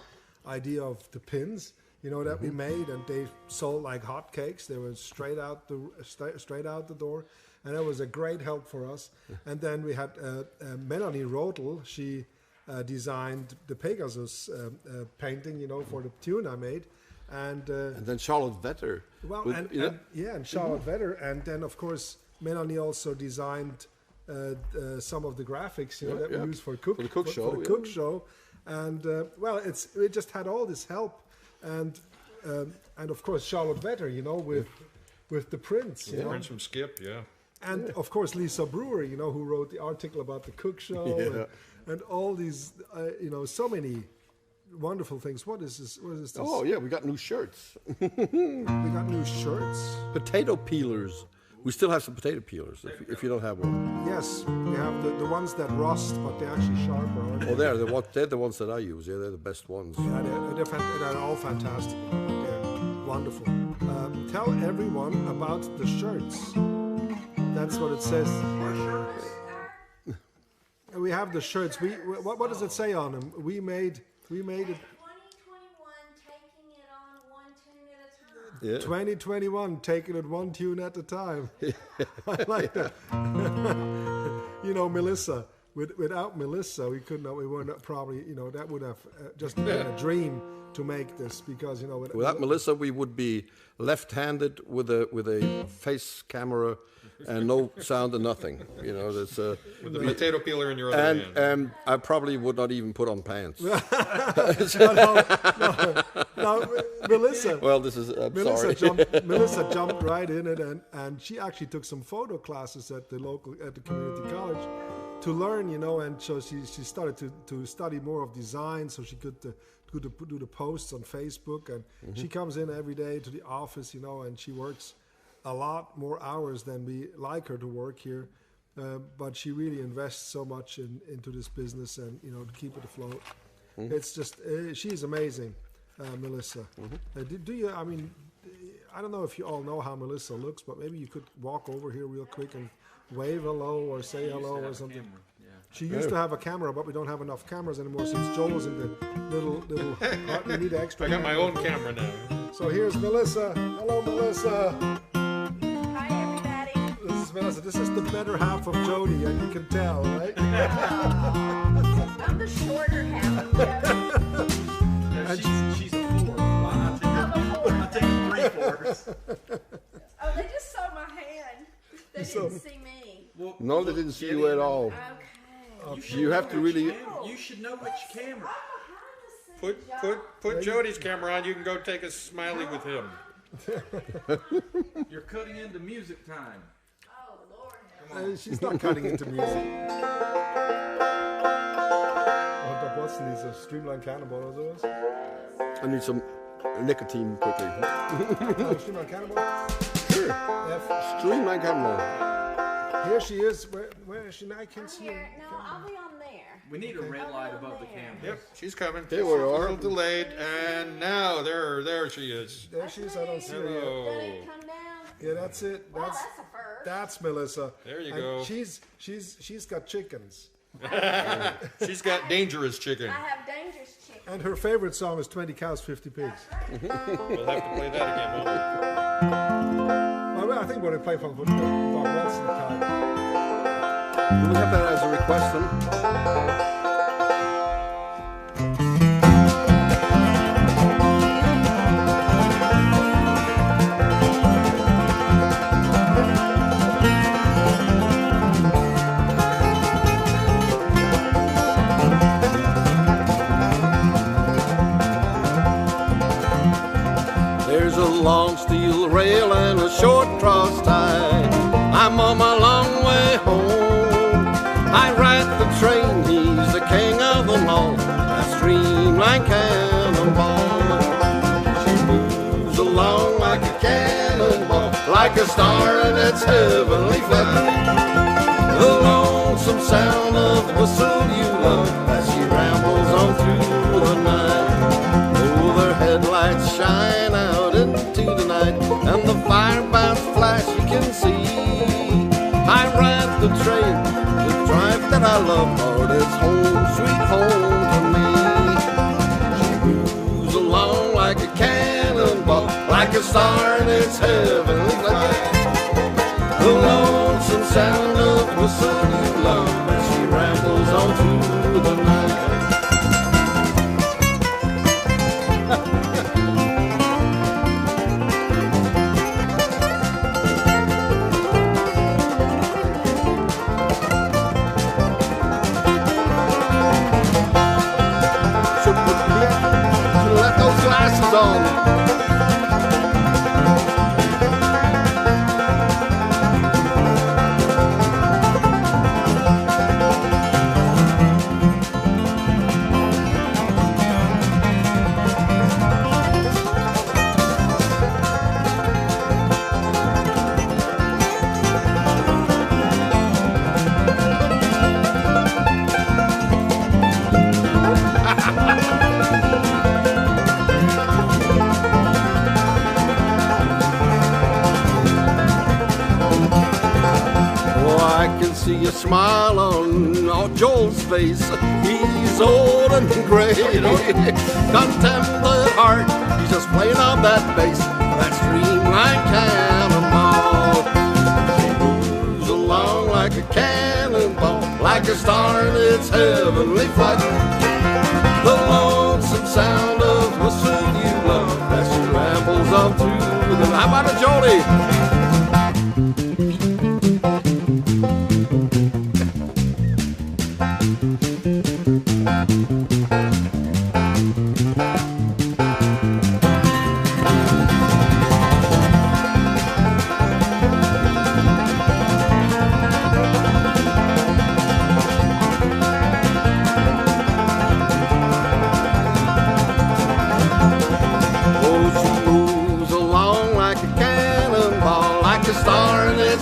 idea of the pins, that we made, and they sold like hotcakes. They were straight out the door, and that was a great help for us. And then we had Melanie Rodel. She designed the Pegasus painting, for the tune I made. And then Charlotte Vetter. Well, and Charlotte Vetter. And then, of course, Melanie also designed some of the graphics, that we use for Cook show. And, we just had all this help. And of course, Charlotte Vetter, with the prints. Prints from Skip, yeah. And, of course, Lisa Brewer, who wrote the article about the Cook show. And all these, so many wonderful things. What is this? Oh, yeah, we got new shirts. We got new shirts. Potato peelers. We still have some potato peelers if you don't have one. Yes, we have the ones that rust, but they're actually sharper, aren't they? Oh, they're the ones that I use. Yeah, they're the best ones. Yeah, they're all fantastic. They're wonderful. Tell everyone about the shirts. That's what it says. We have the shirts. What does it say on them? We made it. 2021, taking it on one tune at a time. Yeah. 2021, taking it one tune at a time. I like that. Melissa. Without Melissa, we weren't probably, that would have just been a dream to make this, because without Melissa, we would be left-handed with a face camera and no sound and nothing. That's with the potato peeler in your other hand. And I probably would not even put on pants. No, Melissa. Well, this is sorry. Melissa jumped right in it, and she actually took some photo classes at the community college to learn, and so she started to study more of design, so she could do the posts on Facebook, and she comes in every day to the office, and she works a lot more hours than we like her to work here, but she really invests so much into this business and to keep it afloat. It's just she's amazing, Melissa. Do you? I mean, I don't know if you all know how Melissa looks, but maybe you could walk over here real quick and wave hello or say hello or something. She used to have a camera, but we don't have enough cameras anymore since Joel's in the little. We need extra. I got my own camera now. So here's Melissa. Hello, Melissa. Hi, everybody. This is Melissa. This is the better half of Jody, and you can tell, right? I'm the shorter half of Jody. She's a 4. I take 3/4. Oh, they just saw my hand. They didn't see me. Well, No, they didn't see you at all. Okay. You have to really. You should know which camera. Put Jody's camera on. You can go take a smiley with him. You're cutting into music time. Oh, Lord. She's not cutting into music. What's these? Streamlined Cannonball, are those? I need some nicotine quickly. Streamlined Cannonball? Sure. Streamlined Cannonball. Here she is. Where is she? I can't see her. Here. No, I'll be on there. We need a red light above the camera. Yep, she's coming. There we A are. little delayed, and now there she is. There she is. I don't see her yet. Hello. Come down. Yeah, that's it. Well, that's a first. That's Melissa. There you And go. She's got chickens. She's got dangerous chicken. I have dangerous chicken. And her favorite song is 20 Cows, 50 Pigs. We'll have to play that again, won't Well, I think we're going to play from Bob Wilson time. Do we have that as a request then? There's a long steel rail and a short cross tie. I'm on my long way home. I ride the train, he's the king of them all. That streamlined cannonball. She moves along like a cannonball, like like a star in its heavenly flight. The lonesome sound of the whistle you love as she rambles on through the night. Oh, their headlights shine out into the night, and the firebound flash you can see. I ride the train, the drive that I love, Lord, it's home, sweet home to me. She moves along like a cannonball, like a star in its heavenly flight. The lonesome sound of the whistle you love as she rambles on through the night. Should let those glasses on. See a smile on Joel's face. He's old and gray. Contempt the heart. He's just playing on that bass. That streamlined cannonball. She moves along like a cannonball, like a star in its heavenly flight. The lonesome sound of whistle you love as she rambles on through the. How about a Jody?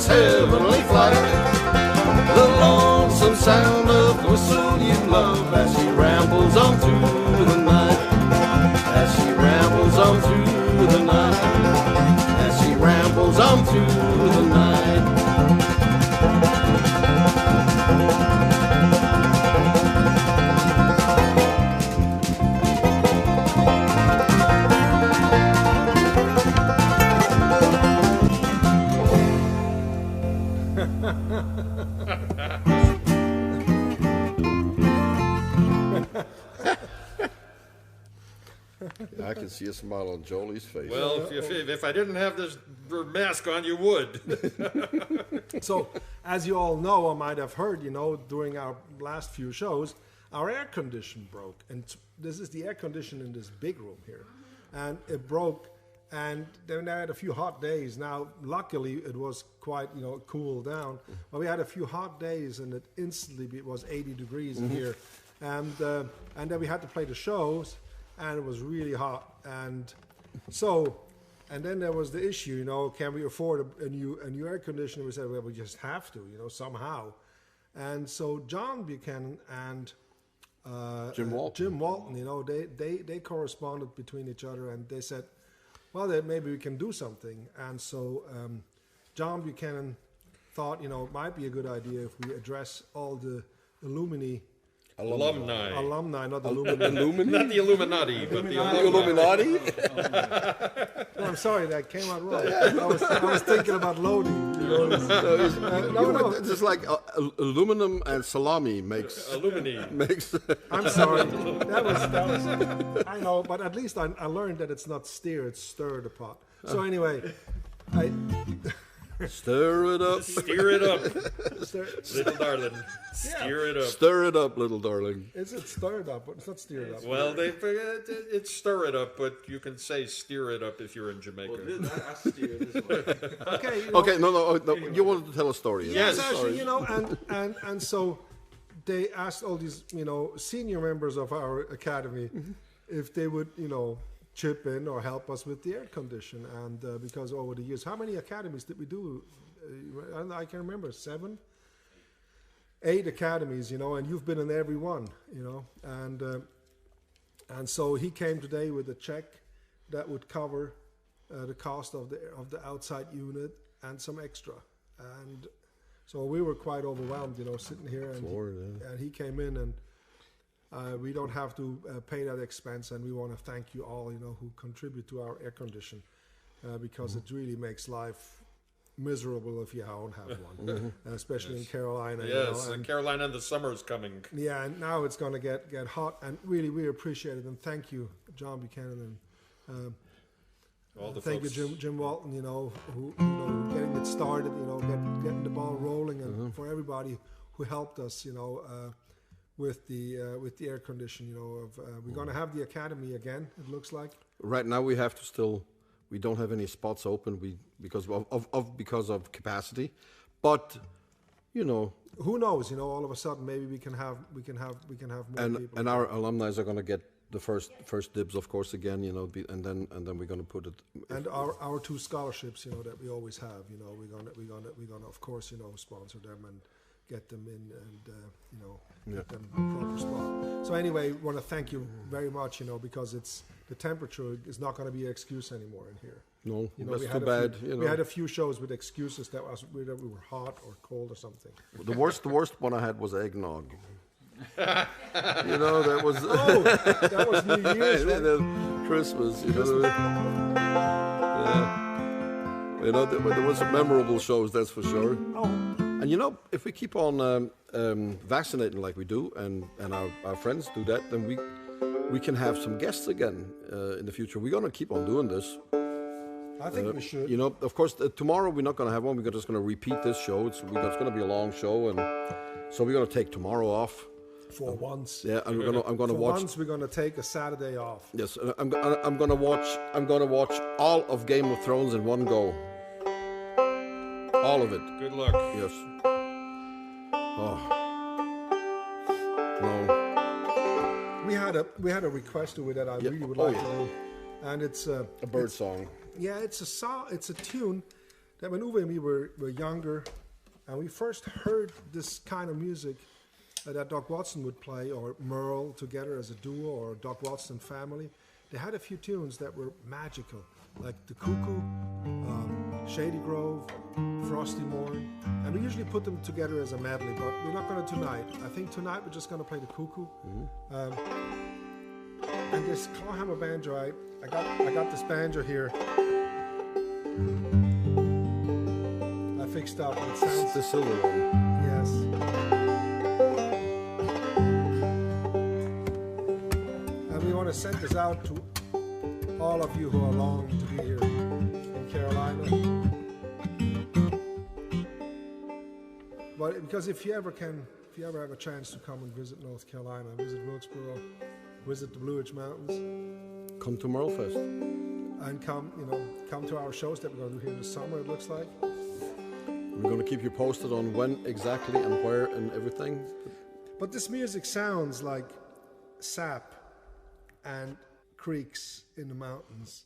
Heavenly flight, the lonesome sound of the whistle you love as she rambles on through the night, as she rambles on through the night, as she rambles on through the night. I can see a smile on Jolie's face. Well, if I didn't have this mask on, you would. So, as you all know, or might have heard, during our last few shows, our air condition broke. And this is the air condition in this big room here. And it broke, and then I had a few hot days. Now, luckily, it was quite, cooled down. But we had a few hot days, and it instantly it was 80 degrees in here. And then we had to play the shows, and it was really hot. And then there was the issue, can we afford a new air conditioner? We said, well, we just have to, somehow. And so John Buchanan and Jim Walton, they corresponded between each other, and they said, well, maybe we can do something. And so John Buchanan thought, it might be a good idea if we address all the alumni, not the Illuminati. Not the Illuminati, but the Illuminati? No, I'm sorry, that came out wrong. I was thinking about loading. It's just like aluminum and salami makes. I'm sorry. That was. I know, but at least I learned that it's not steer, it's stir the pot. So anyway, Stir it up. Steer it up. Little darling. Steer it up. Stir it up, little darling. Is it stirred up? But it's not steered up. Well, it's stir it up, but you can say steer it up if you're in Jamaica. Well, I steer this way. Okay, no. You wanted to tell a story. Yes, actually, and so they asked all these, senior members of our academy if they would, chip in or help us with the air condition. And because over the years, how many academies did we do? I can remember 7, 8 academies, and you've been in every one, and so he came today with a check that would cover the cost of the outside unit and some extra. And so we were quite overwhelmed, sitting here, and he came in, and we don't have to pay that expense, and we want to thank you all, who contribute to our air condition, because it really makes life miserable if you don't have one, especially in Carolina. Yes, in Carolina, the summer is coming. Yeah, and now it's going to get hot, and really we appreciate it, and thank you, John Buchanan, and All the thank folks. you, Jim Walton, who getting it started, getting the ball rolling, and for everybody who helped us, with the air condition. We're going to have the academy again. It looks like Right now we have to still. We don't have any spots open. Because of capacity, but who knows? All of a sudden maybe we can have more people. and our alumni are going to get the first dibs, of course, again. And then we're going to put it. And our 2 scholarships, that we always have, we're gonna of course, sponsor them and get them in, and get them a proper spot. So anyway, want to thank you very much, because the temperature is not going to be an excuse anymore in here. No, we that's had too bad. We had a few shows with excuses that we were hot or cold or something. The worst one I had was eggnog. That was That was New Year's, right? Christmas. There was some memorable shows, that's for sure. And if we keep on vaccinating like we do, and our friends do that, then we can have some guests again in the future. We're going to keep on doing this. I think we should. Of course, tomorrow we're not going to have one. We're just going to repeat this show. It's going to be a long show, and so we're going to take tomorrow off. For once. Yeah, I'm going to watch. Once we're going to take a Saturday off. Yes, I'm going to watch all of Game of Thrones in one go. All of it. Good luck. Yes. Oh. No. We had a request to it that I really would like to do, and it's A bird song. Yeah, it's a tune that when Uwe and me were younger, and we first heard this kind of music that Doc Watson would play, or Merle together as a duo, or Doc Watson family. They had a few tunes that were magical, like the Cuckoo, Shady Grove, Frosty Morn, and we usually put them together as a medley, but we're not going to tonight. I think tonight we're just going to play the Cuckoo. And this clawhammer banjo, I got this banjo here. I fixed up. It sounds The silver one. yes. And we want to send this out to all of you who are longing to be here in Carolina. But because if you ever have a chance to come and visit North Carolina, visit Wilkesboro, visit the Blue Ridge Mountains, Come to Merlefest. and come to our shows that we're going to do here in the summer. It looks like. We're going to keep you posted on when exactly and where and everything. But this music sounds like sap and creeks in the mountains.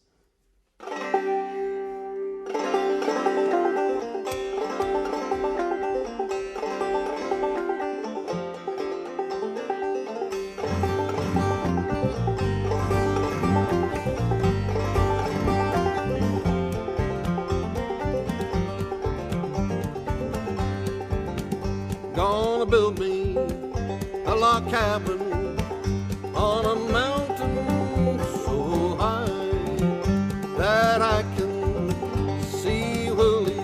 Gonna build me a log cabin on a mountain so high that I can see Willie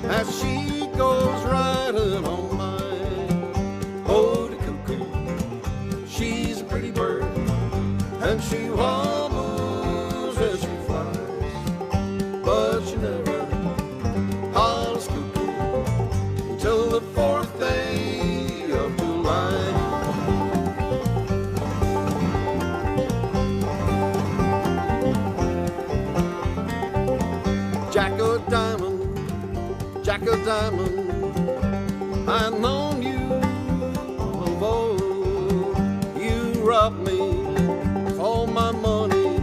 as she goes riding on by. Oh, the cuckoo, she's a pretty bird, and she wobbles as she flies, but she never hollers cuckoo till the 4th day of July. Jack of Diamond, I known you of old. You robbed me of all my money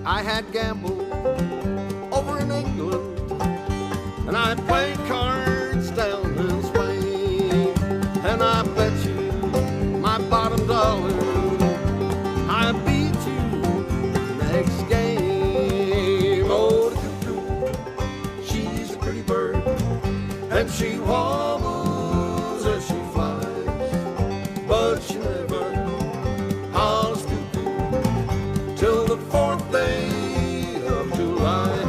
I had gambled over in England, and I played cards down in Spain, and I bet you my bottom dollar I beat you next game. Oh, the cuckoo, she's a pretty bird, and she wobbles as she flies, but she never hollers cuckoo till the 4th day of July.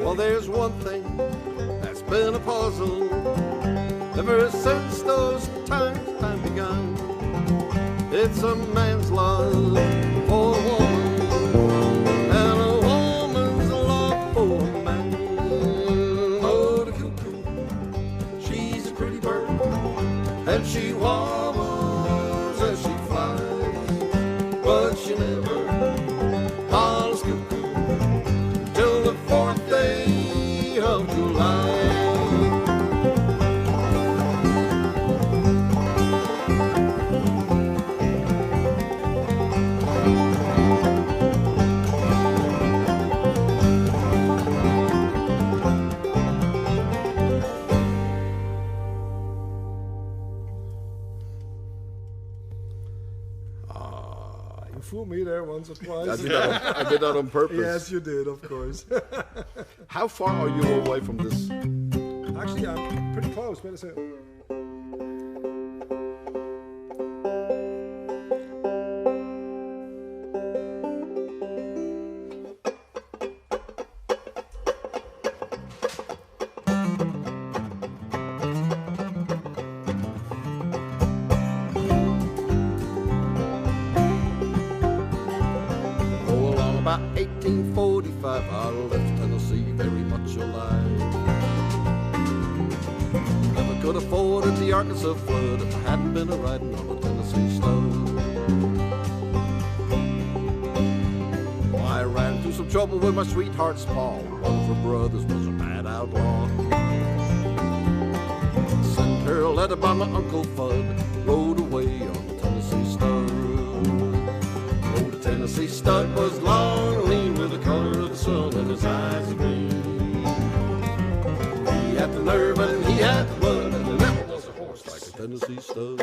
Well, there's one thing that's been a puzzle ever since those times have begun. It's a man's love for a woman, and a woman's love for a man. Oh, the cuckoo, she's a pretty bird, and she wobbles as she flies, but she never hollers cuckoo till the 4th day of July. You fooled me there once or twice. I did that on purpose. Yes, you did, of course. How far are you away from this? Actually, I'm pretty close. Wait a second. Oh, along about 1845, I left Tennessee very much alive. Never could have forded the Arkansas flood if I hadn't been a-riding on a Tennessee stud. Oh, I ran through some trouble with my sweetheart's paw. One of her brothers was a bad outlaw. Sent her a letter by my Uncle Fudd, rode away on the Tennessee stud. Oh, the Tennessee stud was long, lean with the color of the sun, and his eyes are green. He had the nerve and he had the blood, and there never was a horse like a Tennessee stud.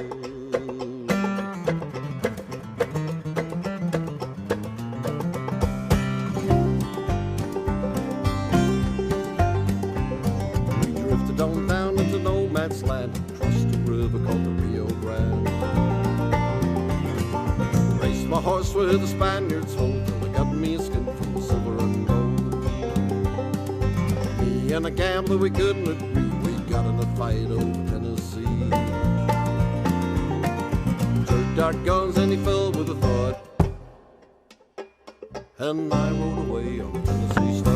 We drifted on down into no man's land, crossed a river called the Rio Grande. Raced my horse with the Spaniards hold till they got me a skin full of silver and gold. Me and a gambler, we couldn't agree. We got in a fight over Tennessee. Jerked our guns and he fell with a thud, and I rode away on the Tennessee stud.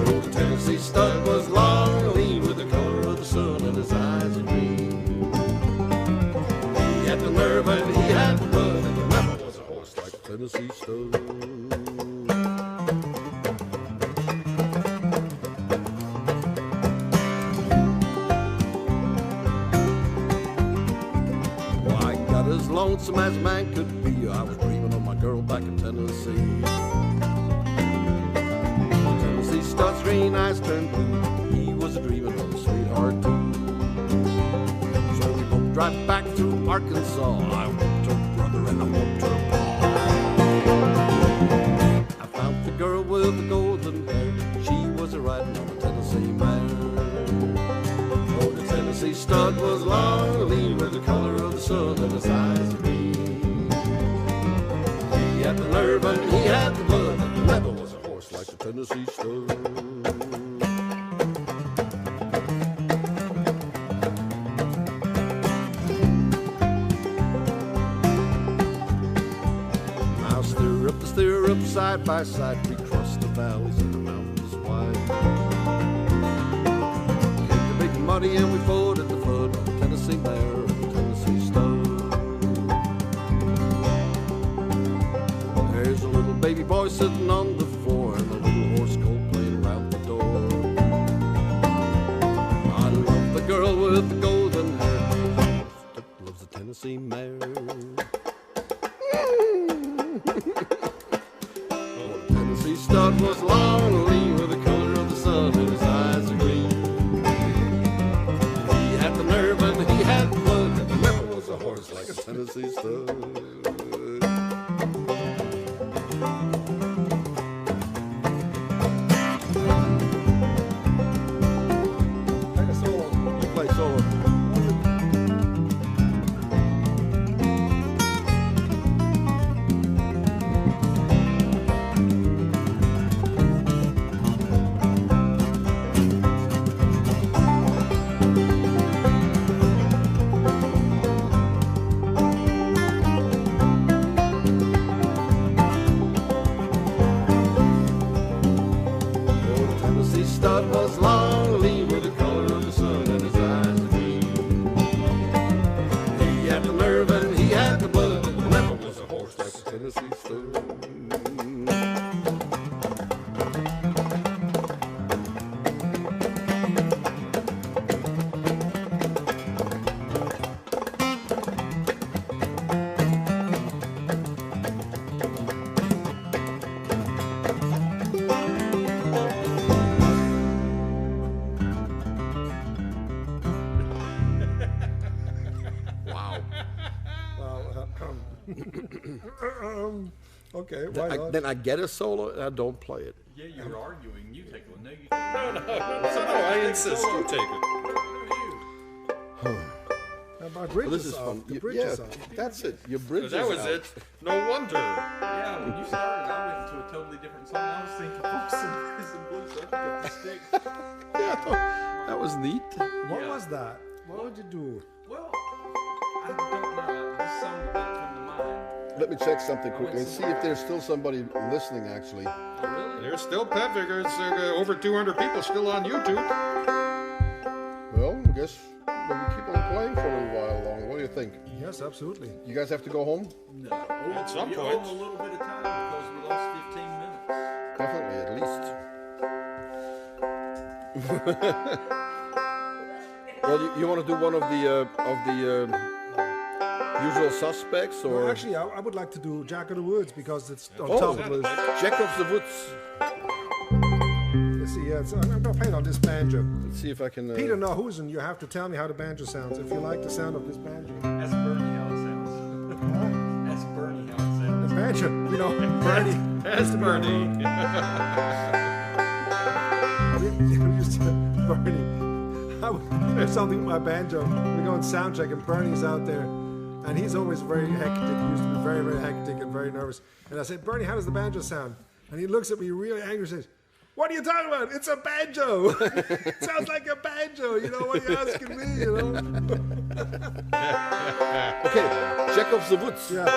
Oh, the Tennessee stud was long, lean with the color of the sun, and his eyes are green. He had the nerve and he had the blood, and there never was a horse like a Tennessee stud. Well, I got as long lonesome as a man could be. I was dreaming of my girl back in Tennessee. Tennessee starts green eyes turned blue. He was dreaming of a sweetheart too. So we both drive back through Arkansas. I whooped her brother and I whooped her pa. I found the girl with the golden hair. She was riding on a Tennessee mare. Oh, the Tennessee stud was long, lean with the color of the sun, and his eyes green. He had the nerve and he had the blood, and never was a horse like the Tennessee stud. Now stir up, side by side, we crossed the valleys and the mountains wide. Came the big muddy and we forded the flood of the Tennessee mare and the Tennessee stud. There's a little baby boy sitting on the floor and a little horse colt playing around the door. I love the girl with the golden hair that loves the Tennessee mare. Tennessee stud was long and lean with the color of the sun and his eyes are green. He had the nerve and he had the blood, and never was a horse like a Tennessee stud. Take a solo. You play solo. Stud was long, lean with the color of the sun and his eyes are green. He had the nerve and he had the blood, and never was a horse like the Tennessee stud. Okay, why not? Then I get a solo and I don't play it. Yeah, you were arguing. You take it. No, you take it. No, I insist. You take it. How about bridges This is out? fun. The Yeah, bridges out. that's it. Your bridge That is was out. it. No wonder. Yeah, when you started, I went into a totally different song. I was thinking folks and blues, so I picked up the stick. Yeah, that was neat. What Yeah. was that? What would you do? Well, I don't know. This song did not come to mind. Let me check something quickly and see if there's still somebody listening, actually. Oh, really? There's still pet figures. Over 200 people still on YouTube. Well, I guess we keep on playing for a little while longer. What do you think? Yes, absolutely. You guys have to go home? No. At some we point. owe a little bit of time because we lost 15 minutes. Definitely, at least. Well, you want to do one of the usual suspects, or Well, actually, I would like to do Jack of the Woods because it's on Oh. top of the list. Jack of the Woods? Let's see, yeah, I'm going to play it on this banjo. Let's see if I can. Peter Nahusen, you have to tell me how the banjo sounds. If you like the sound of this banjo. That's Bernie how it sounds. That's Bernie how it sounds. The banjo, you know, Bernie. That's Bernie. Bernie. There's something with my banjo. We go and sound check, and Bernie's out there, and he's always very hectic. He used to be very, very hectic and very nervous. And I said, Bernie, how does the banjo sound? And he looks at me really angry and says, "What are you talking about? It's a banjo. It sounds like a banjo. You know, what are you asking me, you know?" Okay, Jack of the Woods. Yeah.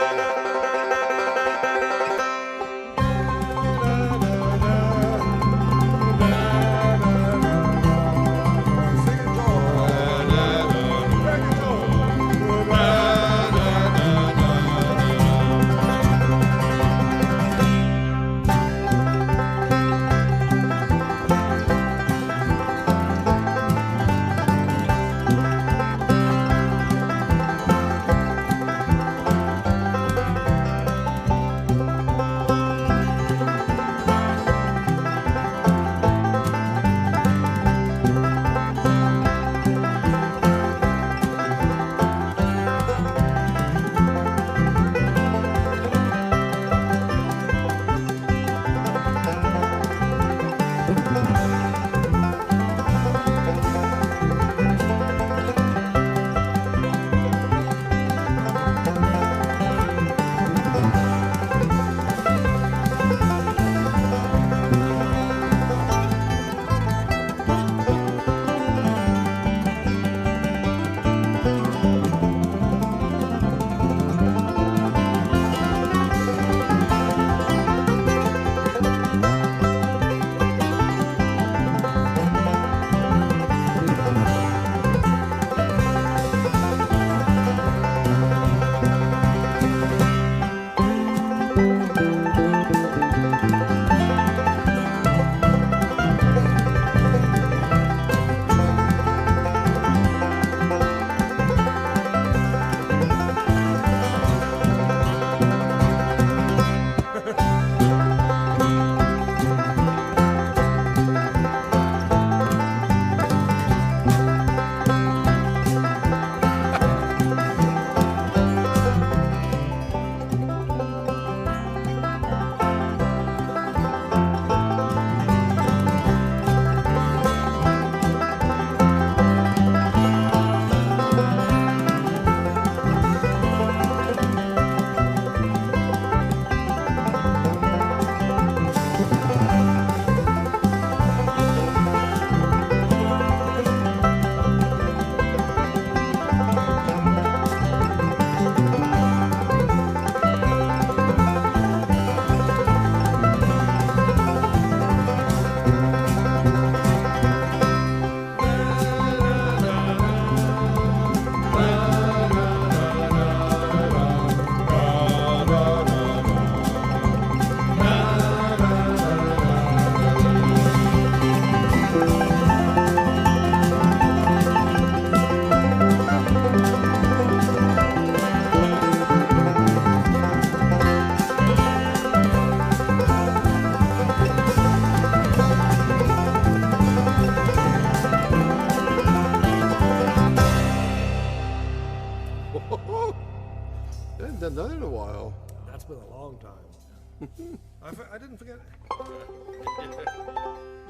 I haven't done that in a while. That's been a long time. I didn't forget.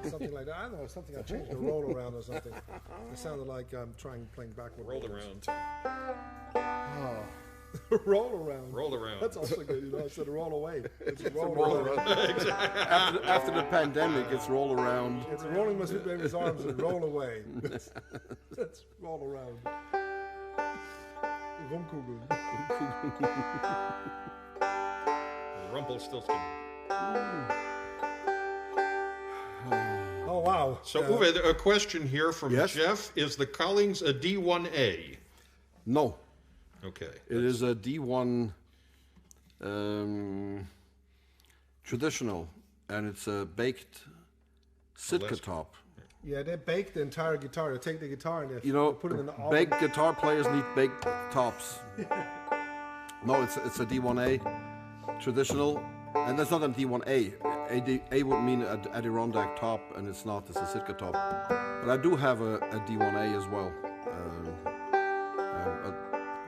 Something like that. I don't know, something I changed the roll around or something. It sounded like I'm playing backward. Rolled around. Roll around. Roll around. That's also good, you know, instead of roll away. It's roll Roll around. around. After the pandemic, it's roll around. It's rolling my sweet baby's arms and roll away. That's roll around. Rumkugel. Rumpelstiltskin. Oh, wow. So, Uwe, a question here from Yes? Jeff. Is the Collings a D1A? No, Okay. it is a D1 traditional, and it's a baked Sitka top. Yeah, they bake the entire guitar. They take the guitar and they put it in the oven. baked guitar players need baked tops. No, it's a D1A traditional, and that's not a D1A. A would mean a Adirondack top, and it's not. It's a Sitka top. But I do have a D1A as well.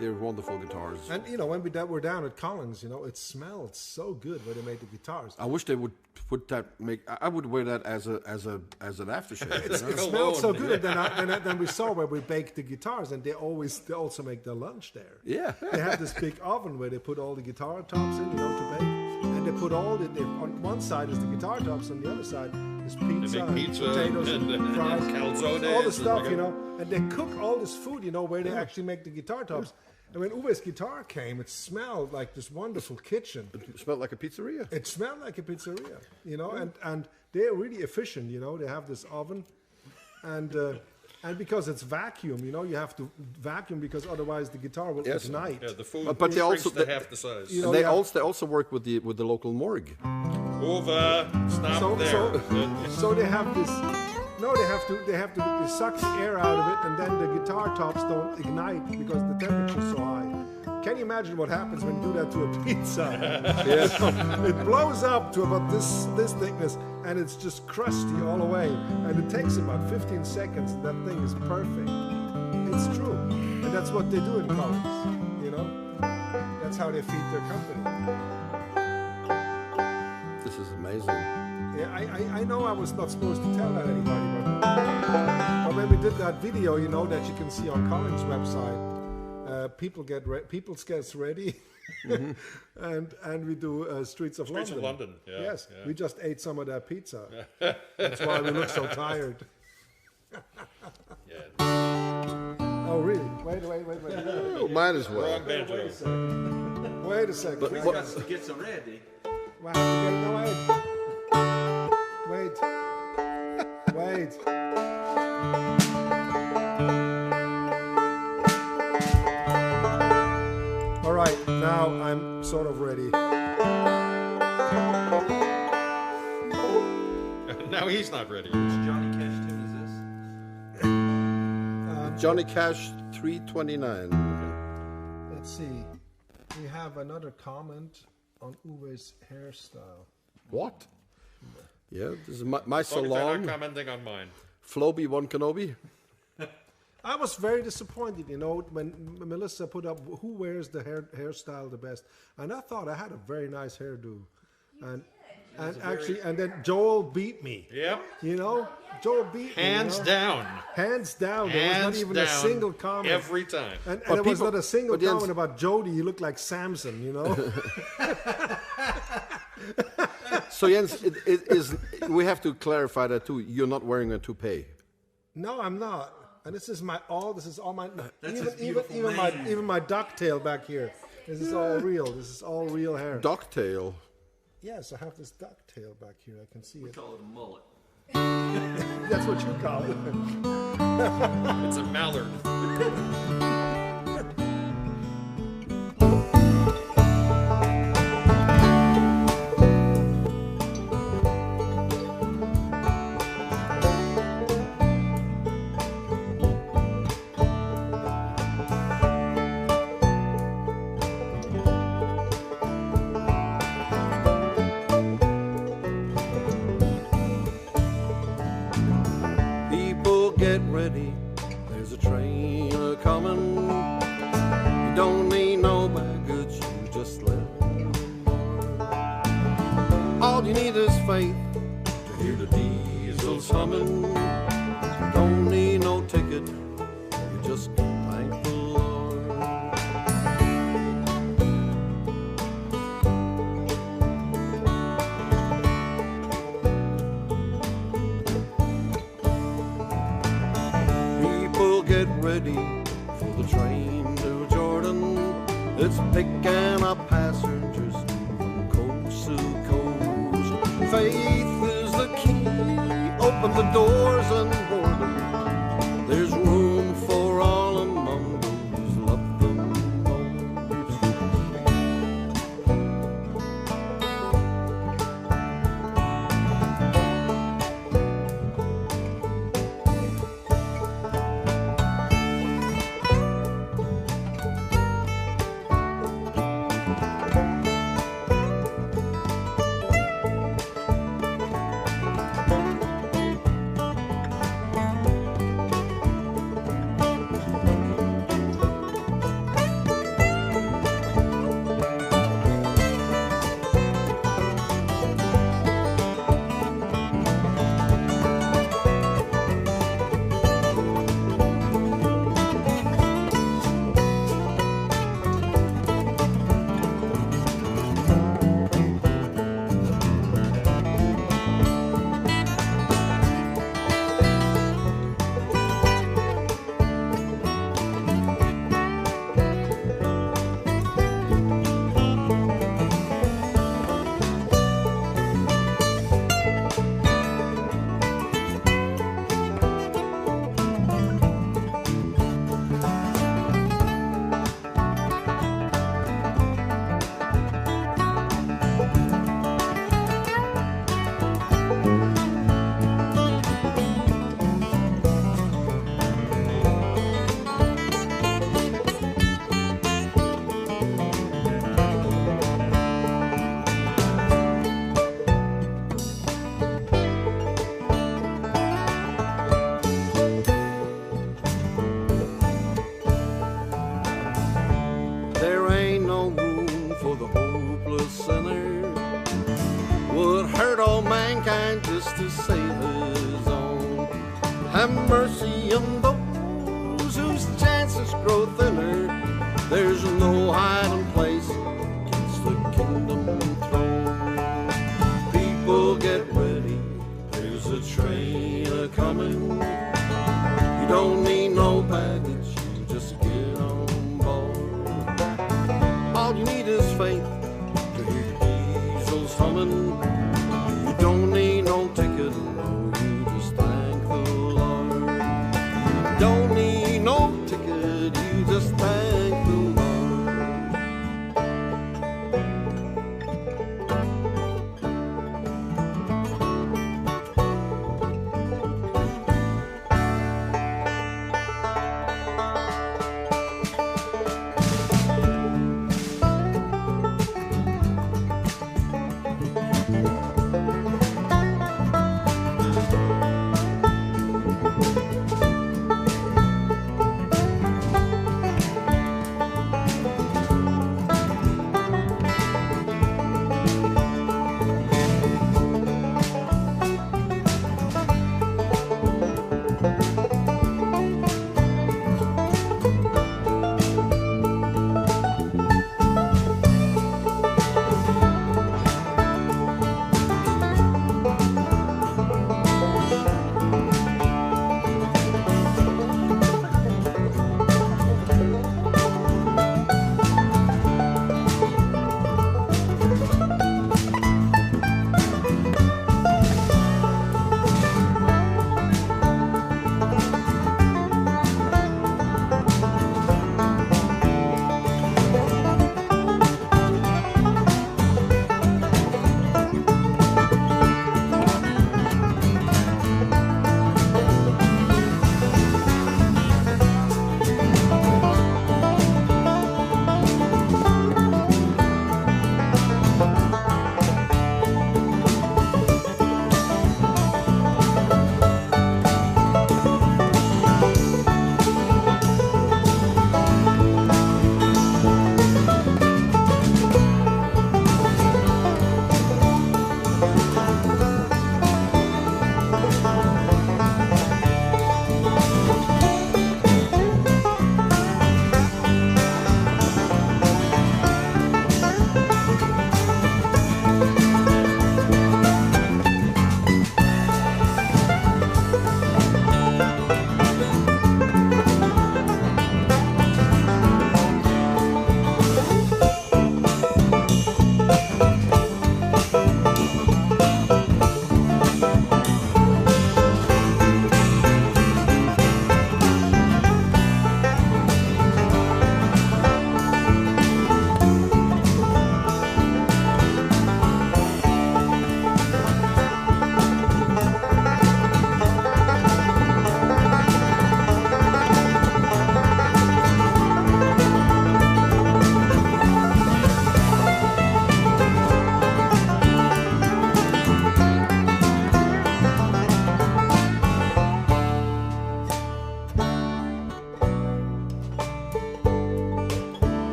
They're wonderful guitars. And when we're down at Collins, it smelled so good where they made the guitars. I wish they would put that. I would wear that as an aftershave. It smelled so good. And then we saw where we baked the guitars, and they also make their lunch there. Yeah. They have this big oven where they put all the guitar tops in, to bake. And they put on one side is the guitar tops, on the other side is pizza, make pizza potatoes, and fries, calzones all the stuff, and And they cook all this food, where they actually make the guitar tops. And when Uwe's guitar came, it smelled like this wonderful kitchen. It smelled like a pizzeria. It smelled like a pizzeria, and they're really efficient, They have this oven, and because it's vacuum, you have to vacuum because otherwise the guitar will ignite. Yeah, the food But they shrinks also to half the size. And they also work with the local morgue. Uwe, stop there. So they have this. No, they have to suck the air out of it, and then the guitar tops don't ignite because the temperature's so high. Can you imagine what happens when you do that to a pizza? Yes. It blows up to about this thickness, and it's just crusty all the way. And it takes about 15 seconds, and that thing is perfect. It's true, and that's what they do in Collins. That's how they feed their company. This is amazing. Yeah, I know I was not supposed to tell that anybody, but when we did that video, that you can see on Collins' website, people gets ready, and we do Streets of Streets London. of London, yeah. Yes, yeah. we just ate some of that pizza. That's why we look so tired. Yeah. Oh, really? Wait. Oh, might as well. Wrong banjo. Wait a second. We got to get some ready. Well, I have to get Wait. All right, now I'm sort of ready. Now he's not ready. Which Johnny Cash tune is this? Johnny Cash 329. Let's see. We have another comment on Uwe's hairstyle. What? Yeah, this is my They're not salon. commenting on mine. Floby One Kenobi. I was very disappointed, when Melissa put up who wears the hairstyle the best, and I thought I had a very nice hairdo, and then Joel beat me. Yep. Joel beat me. Hands down. Hands down. There was not Hands even down a single comment. every time. And But there was people- not a single but Jens- comment about Jody. You look like Samson, So Jens, it is. We have to clarify that too. You're not wearing a toupee. No, I'm not. And this is all my That's his beautiful mane. even my ducktail back here. This is all real. This is all real hair. Ducktail. Yes, I have this ducktail back here. I can see We it. call it a mullet. That's what you call it. It's a mallard. People get ready. There's a train a coming. All you need is faith to hear the diesels humming. Don't need no ticket, you just thank the Lord. People get ready for the train to Jordan. It's picking up passengers from coast to coast. Faith is the key, open the doors and board them. There's room for all among those love them most. There ain't no room for the hopeless sinner. Would hurt all mankind just to save his own. Have mercy on those whose chances grow thinner. There's no hiding place against the kingdom throne. People get ready, there's a train a-coming. You don't need no baggage, you just get on board. All you need is faith to hear the diesels humming. You don't need no ticket, no, you just thank the Lord. You don't need no ticket, you just thank the Lord.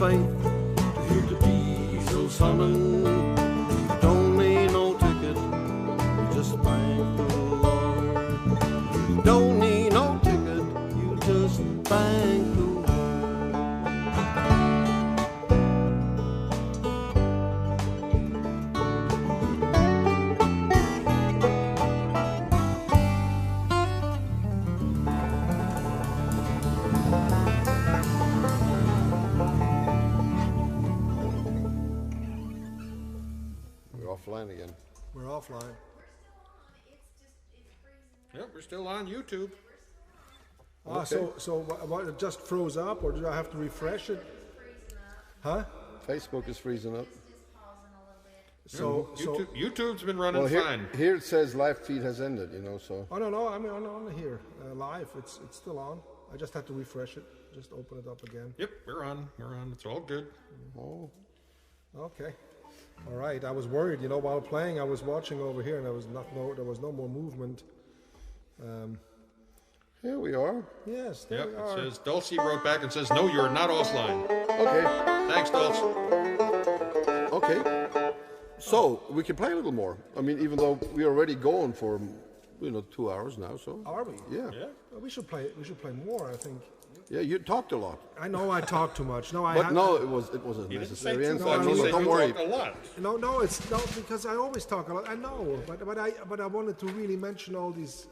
faith to hear the diesel summon. You don't need no ticket, you just thank the Lord. You don't need no ticket, you just thank the Lord. Offline again. We're offline. Yep, we're still on YouTube. Ah, Okay. so what, it just froze up, or did I have to refresh it? Huh? Facebook is freezing up. So YouTube's been running Well, fine. here it says live feed has ended, you know, so. oh no, I'm on here live. It's still on. I just had to refresh it. Just open it up again. Yep, we're on. We're on. It's all good. Oh. Okay. All right. I was worried, you know, while playing, I was watching over here, and there was no more movement. Here we are. Yes, there Yep, we it are. says Dulcie wrote back and says, "No, you're not offline." Okay. Thanks, Dulce. Okay. So we can play a little more. I mean, even though we're already going for, 2 hours now, so. Are we? Yeah. Yeah. Well, we should play more, I think. Yeah, you talked a lot. I know I talk too much. No, I But had- no, it wasn't You didn't say necessary. too And much. no, You no, said don't you worry. talked a lot. No, it's no, because I always talk a lot. I know, but I wanted to really mention all these,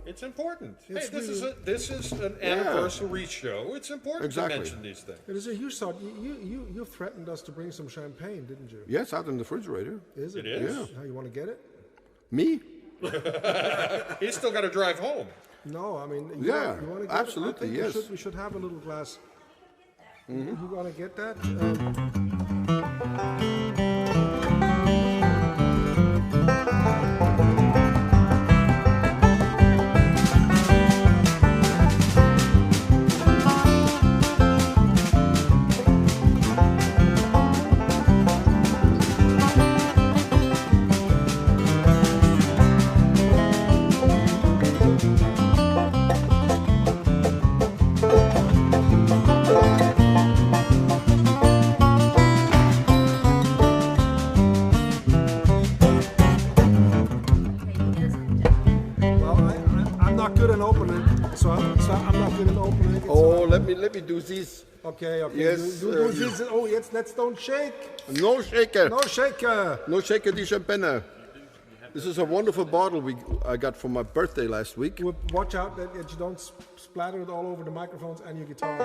It's important. It's Hey, really- this is an anniversary show. It's important Exactly. to mention these things. It is a huge thought. You threatened us to bring some champagne, didn't you? Yes, out in the refrigerator. Is it? It is. Yeah. How you want to get it? Me? He's still got to drive home. No, I mean. Yeah, you want to get absolutely, it? I think yes. we should have a little glass. Mm-hmm. You want to get that? Well, I'm not good at opening, so I'm not good at opening it. Oh, let me do this. Okay. Yes, Do this. Oh, yes. Let's don't shake. No shaker. No shaker. No shaker di champagne. This is a wonderful bottle I got for my birthday last week. Watch out that you don't splatter it all over the microphones and your guitar.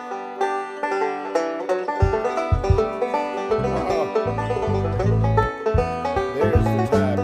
There's the tab.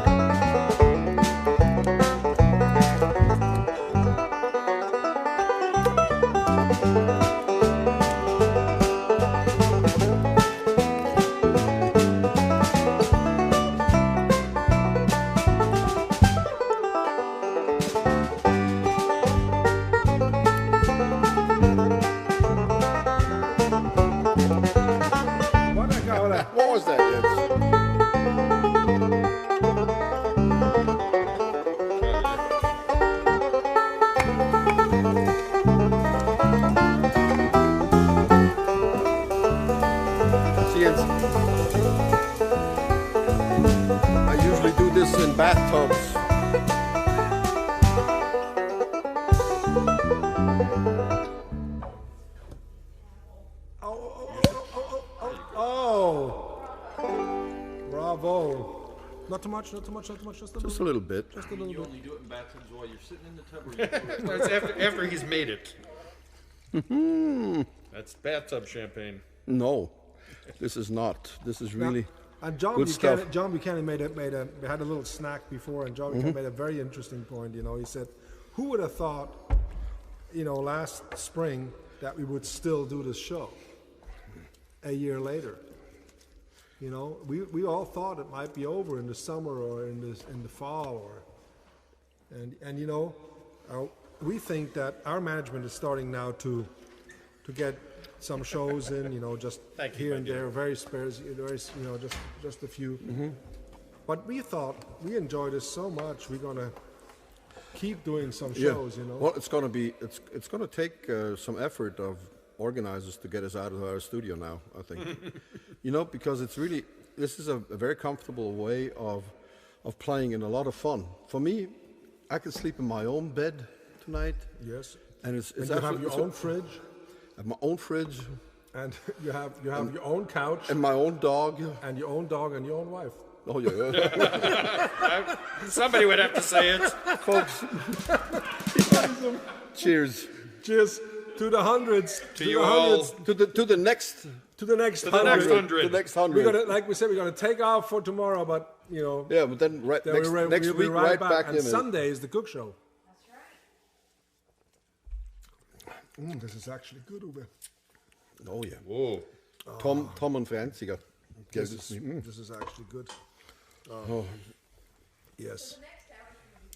What was that? Yes. See, I usually do this in bathtubs. Oh, bravo! Not too much. Just a Just a little bit. Just a little You bit. only do it in bathtubs while you're sitting in the tub, or you do it That's after he's made it. That's bathtub champagne. No, this is not. This is really. And John Good Buchanan, stuff. John Buchanan we had a little snack before, and John Buchanan made a very interesting point. He said, "Who would have thought, last spring that we would still do this show a year later? We all thought it might be over in the summer or in the fall, we think that our management is starting now to get some shows in, just Thank you, here my and dear. there, very spares, just a few. But we thought we enjoyed this so much, we're gonna keep doing some shows. Well, it's going to be. It's going to take some effort of organizers to get us out of our studio now, I think. You know, because it's really, this is a very comfortable way of playing and a lot of fun. For me, I can sleep in my own bed tonight. Yes. And it's And you have your own fridge, I have my own fridge and you have your own couch, and my own dog. and your own dog, and your own wife. Oh yeah, Somebody would have to say it. folks. Cheers Cheers to the hundreds. To you all. to the next To the next To the next 100. the next We're 100. gonna, like we said, we're gonna take off for tomorrow, but you know, Yeah, but then then next we'll be week right back and in it. Sunday is the Cook Show. That's right. This is actually good, Uwe. Oh yeah. Whoa. Tom und Franziger. This is actually good. Oh. Yes. The next hour's gonna be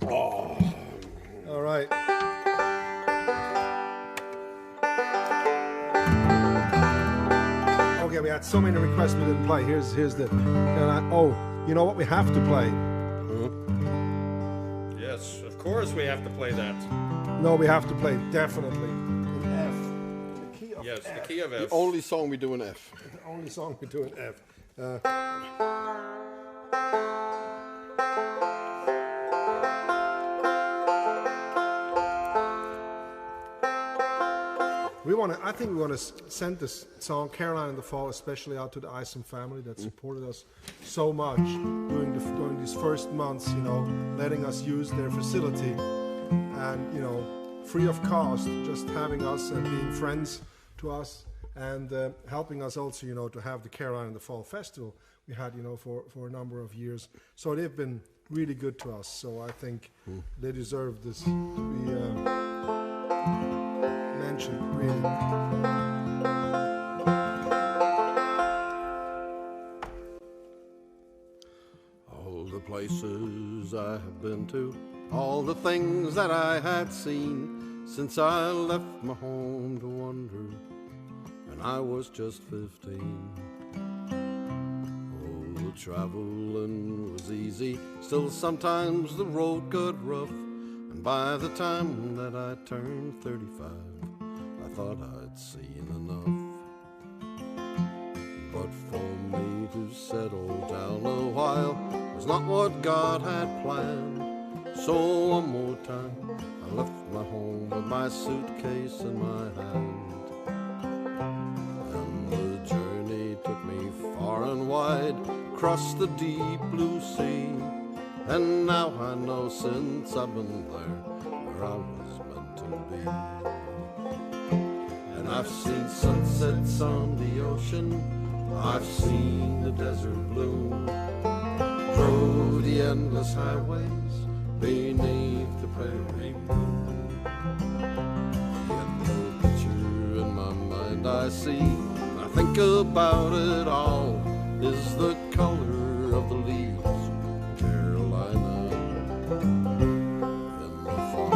fun. All right. Okay, we had so many requests we didn't play. Here's the. You know what? We have to play. Yes, of course we have to play that. No, we have to play definitely in F. The key of Yes, F. the key of F. The only song we do in F. The only song we do in F. I think we want to send this song "Caroline in the Fall" especially out to the Isom family that supported us so much during these first months. You know, letting us use their facility, and you know, free of cost, just having us and being friends to us, and helping us also, you know, to have the Caroline in the Fall festival we had, you know, for a number of years. So they've been really good to us. So I think they deserve this to be mentioned, really. All the places I have been to, all the things that I had seen since I left my home to wander when I was just 15. Oh, traveling was easy, still sometimes the road got rough, and by the time that I turned 35, I thought I'd seen enough. But for me to settle down a while was not what God had planned. So one more time I left my home with my suitcase in my hand. And the journey took me far and wide, across the deep blue sea. And now I know since I've been there where I was meant to be. And I've seen sunsets on the ocean, I've seen the desert bloom, drove the endless highways beneath the prairie moon. Yet no picture in my mind I see, when I think about it all, is the color of the leaves in Carolina in the fall.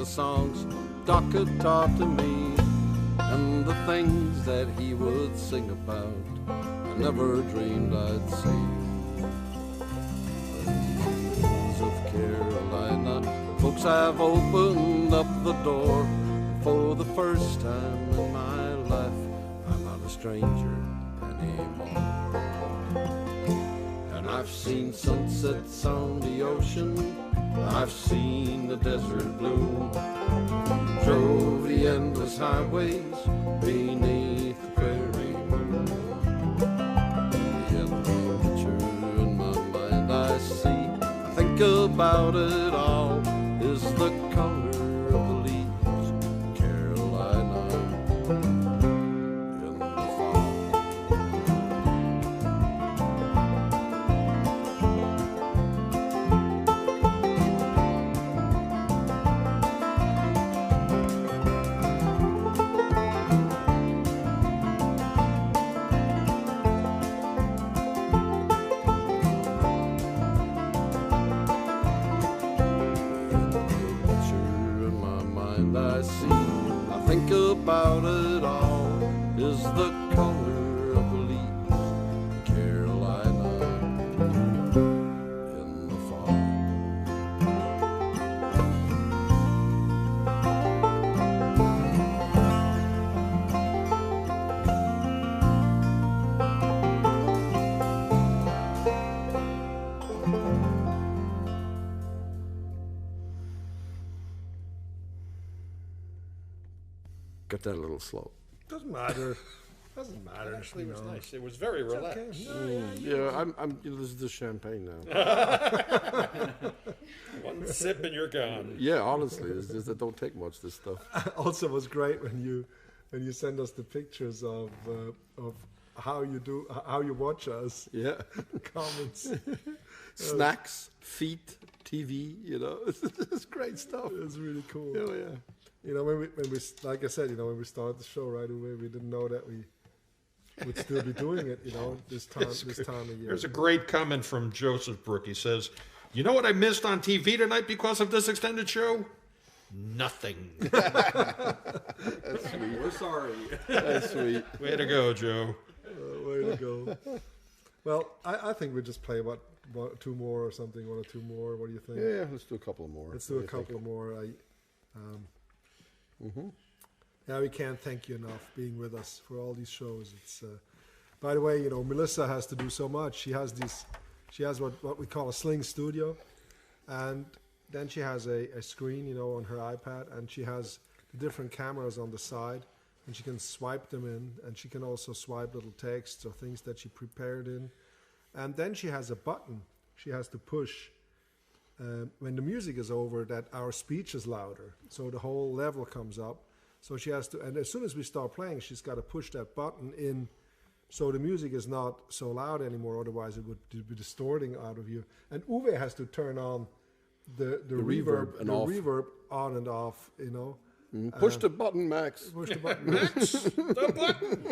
Songs Doc had taught to me, and the things that he would sing about I never dreamed I'd see. The hills of Carolina, folks have opened up the door. For the first time in my life, I'm not a stranger anymore. And I've seen sunsets on the ocean, I've seen the desert bloom, drove the endless highways beneath the prairie moon. Yet the think about it all is the color of the leaves, Carolina, in the fall. I think about it all is the color of the leaves, Carolina, in the fall. Got that a little slow. Doesn't matter. Doesn't matter. Actually, it was you know. nice. It was very relaxed. Yeah, I'm. This is the champagne now. One sip and you're gone. Yeah, honestly, it's just, it don't take much. This stuff. Also, it was great when you send us the pictures of how you watch us. Yeah, Comments. snacks, feet, TV. You know, it's great stuff. It's really cool. Oh yeah. You know, when we like I said, you know, when we started the show right away, we didn't know that we would still be doing it. You know, this time of year. There's a great comment from Joseph Brook. He says, "You know what I missed on TV tonight because of this extended show? Nothing." That's sweet. We're sorry. That's sweet. Way to go, Joe. Way to go. Well, I think we just play two more or something, one or two more. What do you think? Yeah, let's do a couple more. Let's do a couple more. Yeah, we can't thank you enough being with us for all these shows. It's by the way, you know, Melissa has to do so much. She has what we call a sling studio, and then she has a screen, you know, on her iPad, and she has the different cameras on the side, and she can swipe them in, and she can also swipe little texts or things that she prepared in, and then she has a button she has to push when the music is over, that our speech is louder, so the whole level comes up. So she has to, and as soon as we start playing, she's got to push that button in, so the music is not so loud anymore. Otherwise, it would be distorting out of you. And Uwe has to turn on the reverb and off. Reverb on and off. You know. Push the button, Max. Push the button, Max. The button.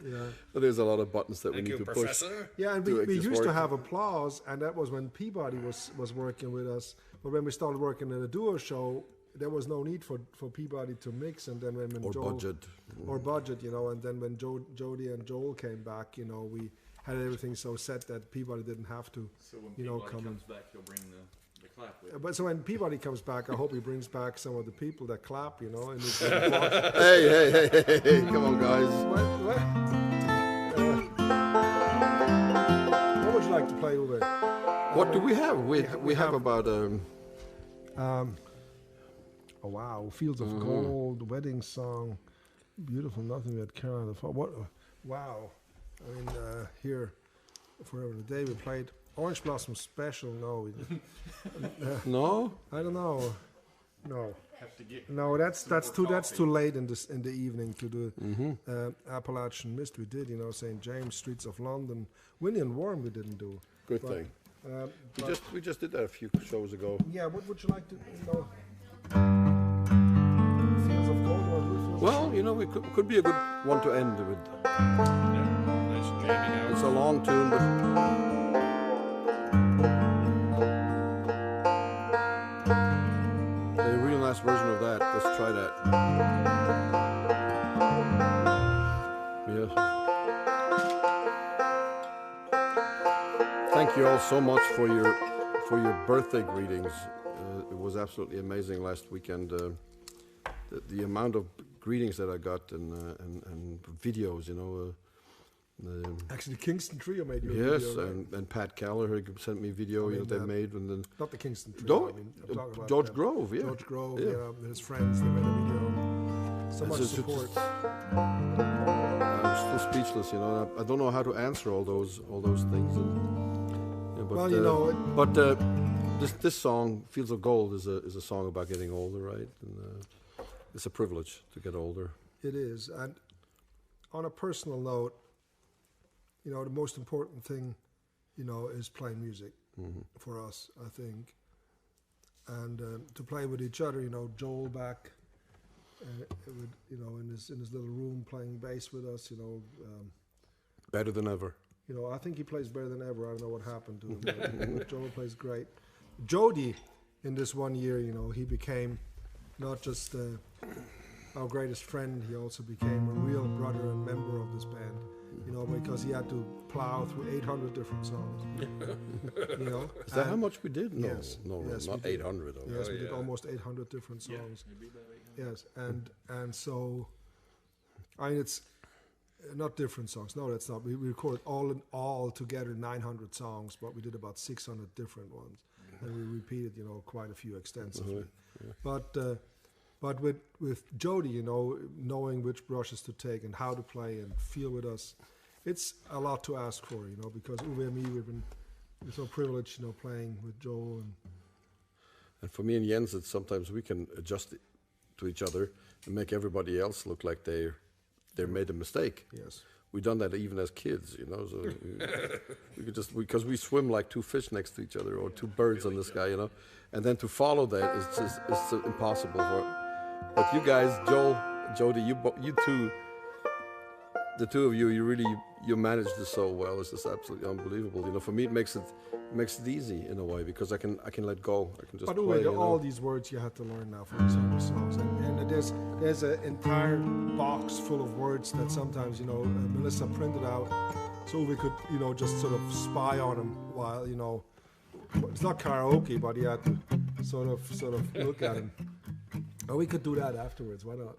Yeah. But there's a lot of buttons that Thank we you, need to Professor. push. Yeah, and to we make this used to work. have applause, and that was when Peabody was working with us. But when we started working in a duo show, there was no need for Peabody to mix. And then when Or Joel, budget. you know, and then when Jody and Joel came back, you know, we had everything so set that Peabody didn't have to, So when you know, Peabody come comes back, he'll bring the clap with. But so when Peabody comes back, I hope he brings back some of the people that clap, you know. And Hey, come on, guys. What would you like to play, Uwe? What do we have? We have about Oh wow, Fields of Gold, Wedding Song, Beautiful Nothing But Carolina Fall. What? Wow. I mean, here, Forever the Day we played Orange Blossom Special. No, we didn't. no. I don't know. No. Have to get No, that's too coffee. late in the evening to do. Appalachian Mist we did, you know, St. James, Streets of London, Windy and Warm we didn't do. Good But, thing. We just did that a few shows ago. Yeah, what would you like to, you know? Fields of Gold or Fields Well, you know, we could be a good one to end with. Yeah, nice jamming out. It's a long tune, but a real nice version of that. Let's try that. Yes. Thank you all so much for your birthday greetings. It was absolutely amazing last weekend. The amount of greetings that I got and videos, you know. Actually, Kingston Trio made you a Yes, video, right? and Pat Callagher sent me a video they made, and then Not the Kingston Trio. I mean, I'm talking about George Grove, yeah. George Grove, Yeah. yeah, his friends, they made a video. So much It's support. I'm still speechless, you know. I don't know how to answer all those things. And, yeah, but Well, you know, but this song, Fields of Gold, is a song about getting older, right? And it's a privilege to get older. it is. And on a personal note, you know, the most important thing, you know, is playing music for us, I think. And to play with each other, you know, Joel back, with, you know, in his little room playing bass with us, you know. Better than ever. You know, I think he plays better than ever. I don't know what happened to him. But Joel plays great. Jody, in this 1 year, you know, he became not just our greatest friend, he also became a real brother and member of this band. You know, because he had to plow through 800 different songs. You know, Is that how much we did? No, yes, no, yes, not we did. 800. Though. Yes, we did almost 800 different songs. Yes, and so, I mean, it's not different songs. No, that's not. We recorded all together 900 songs, but we did about 600 different ones, and we repeated, you know, quite a few extensively. But with Jody, you know, knowing which brushes to take and how to play and feel with us, it's a lot to ask for, you know, because Uwe and me, we're so privileged, you know, playing with Joel. And for me and Jens, it's sometimes we can adjust it to each other and make everybody else look like they made a mistake. Yes. We've done that even as kids, you know. So we could just, because we swim like two fish next to each other or two birds on the sky, you know. And then to follow that is just it's impossible for. But you guys, Joel, Jody, you two, the two of you, you managed this so well. It's just absolutely unbelievable. You know, for me, it makes it easy in a way because I can let go. I can just. But play, Uwe, all these words you had to learn now for these other songs, and there's an entire box full of words that sometimes, you know, Melissa printed out, so we could, you know, just sort of spy on them while, you know, it's not karaoke, but you had to sort of look at them. Or we could do that afterwards. Why not?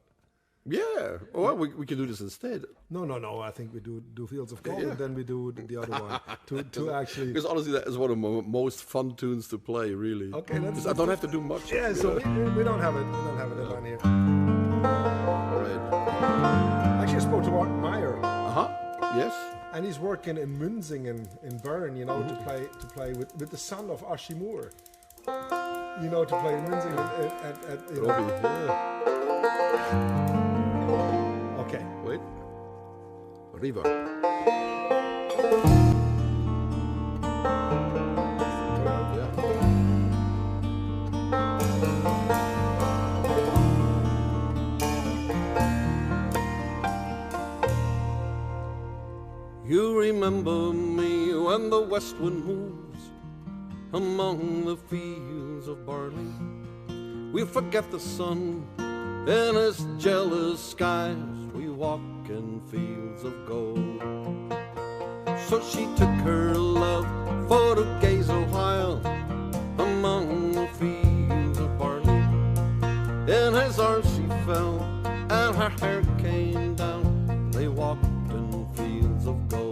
Yeah. Well, we can do this instead. No. I think we do Fields of Gold, and then we do the other one to actually. Because honestly, that is one of my most fun tunes to play. Really. Okay, let's. I don't have to do much. Yeah. So we don't have it. We don't have it on here. All right. Actually, I spoke to Martin Meyer. Yes. And he's working in Münzingen in Bern, you know, to play with the son of Ashimur. You know, to play in Münzingen at you know. Robbie, yeah. Okay. Wait. Riva. You remember me when the west wind moves among the fields of barley. We forget the sun in his jealous skies. We walk in fields of gold. So she took her love for to gaze a while among the fields of barley. In his arms she fell and her hair came down. They walked in fields of gold.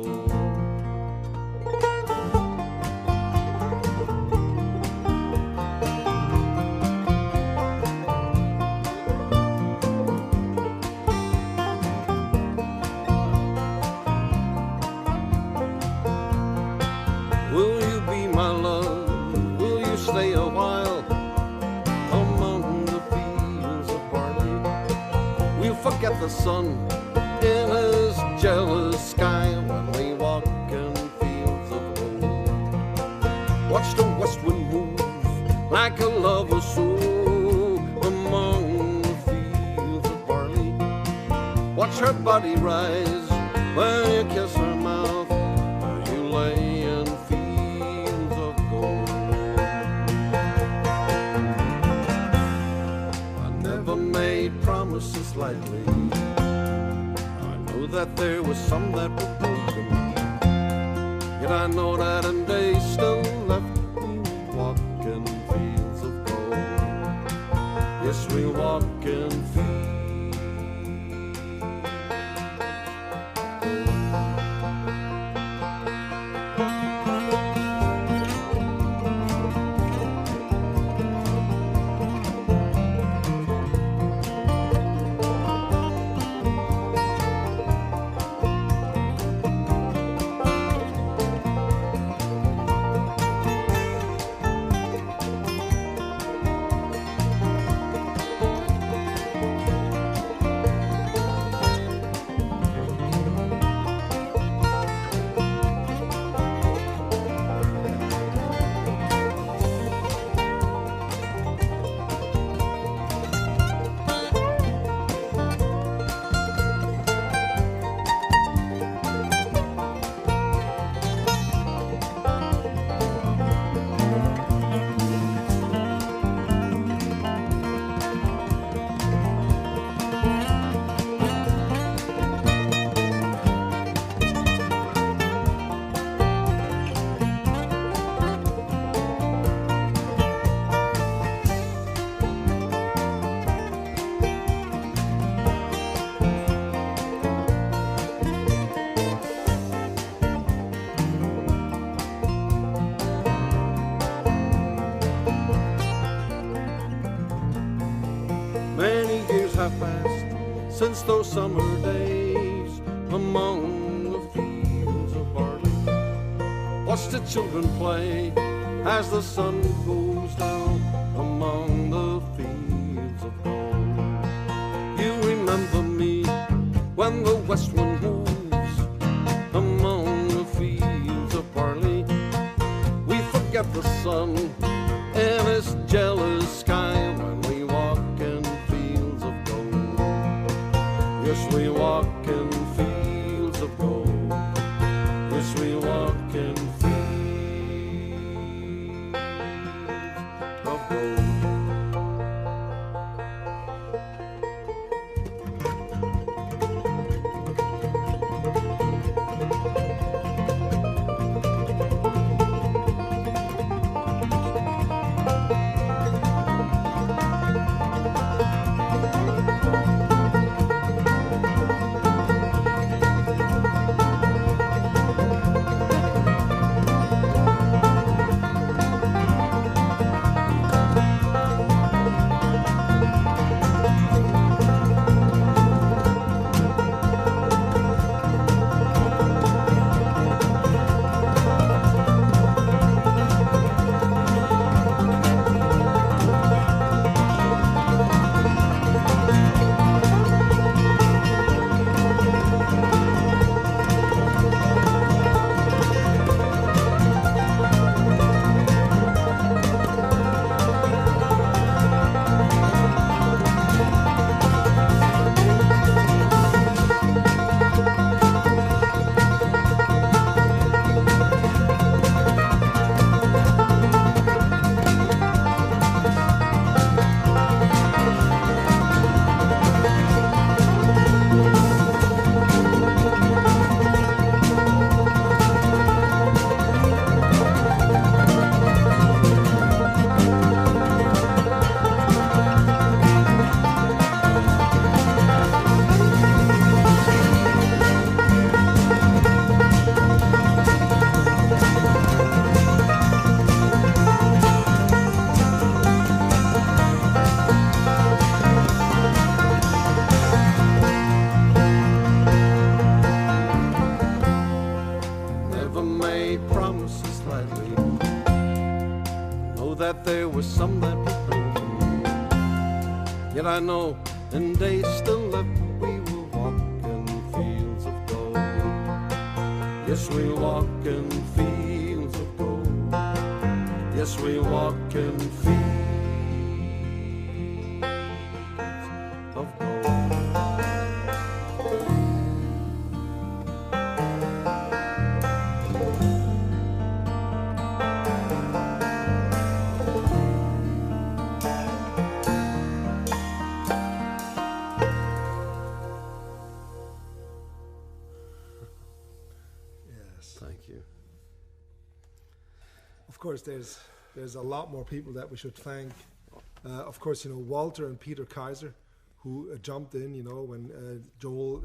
Will you be my love? Will you stay a while among the fields of barley? We'll forget the sun in his jealous sky when we walk in fields of gold. Watch the west wind move like a lover's soul among the fields of barley. Watch her body rise when you kiss her mouth. You lay in fields of gold. I never made promises lightly. That there was some that were broken, yet I know that and they still left me walking fields of gold. Yes, we walk in fields. have passed since those summer days among the fields of barley. Watch the children play as the sun goes down among the fields of gold. You remember me when the west wind moves among the fields of barley. We forget the sun and its jealous sky when we walk in fields of gold. Yes, we walk in fields of gold. Yes, we walk in fields of gold. That there was some that were broken. Yet I know in days still left we will walk in fields of gold. Yes, we walk in fields of gold. Yes, we walk in fields of gold. Thank you. Of course, there's a lot more people that we should thank. Of course, you know, Walter and Peter Kaiser, who jumped in, you know, when Joel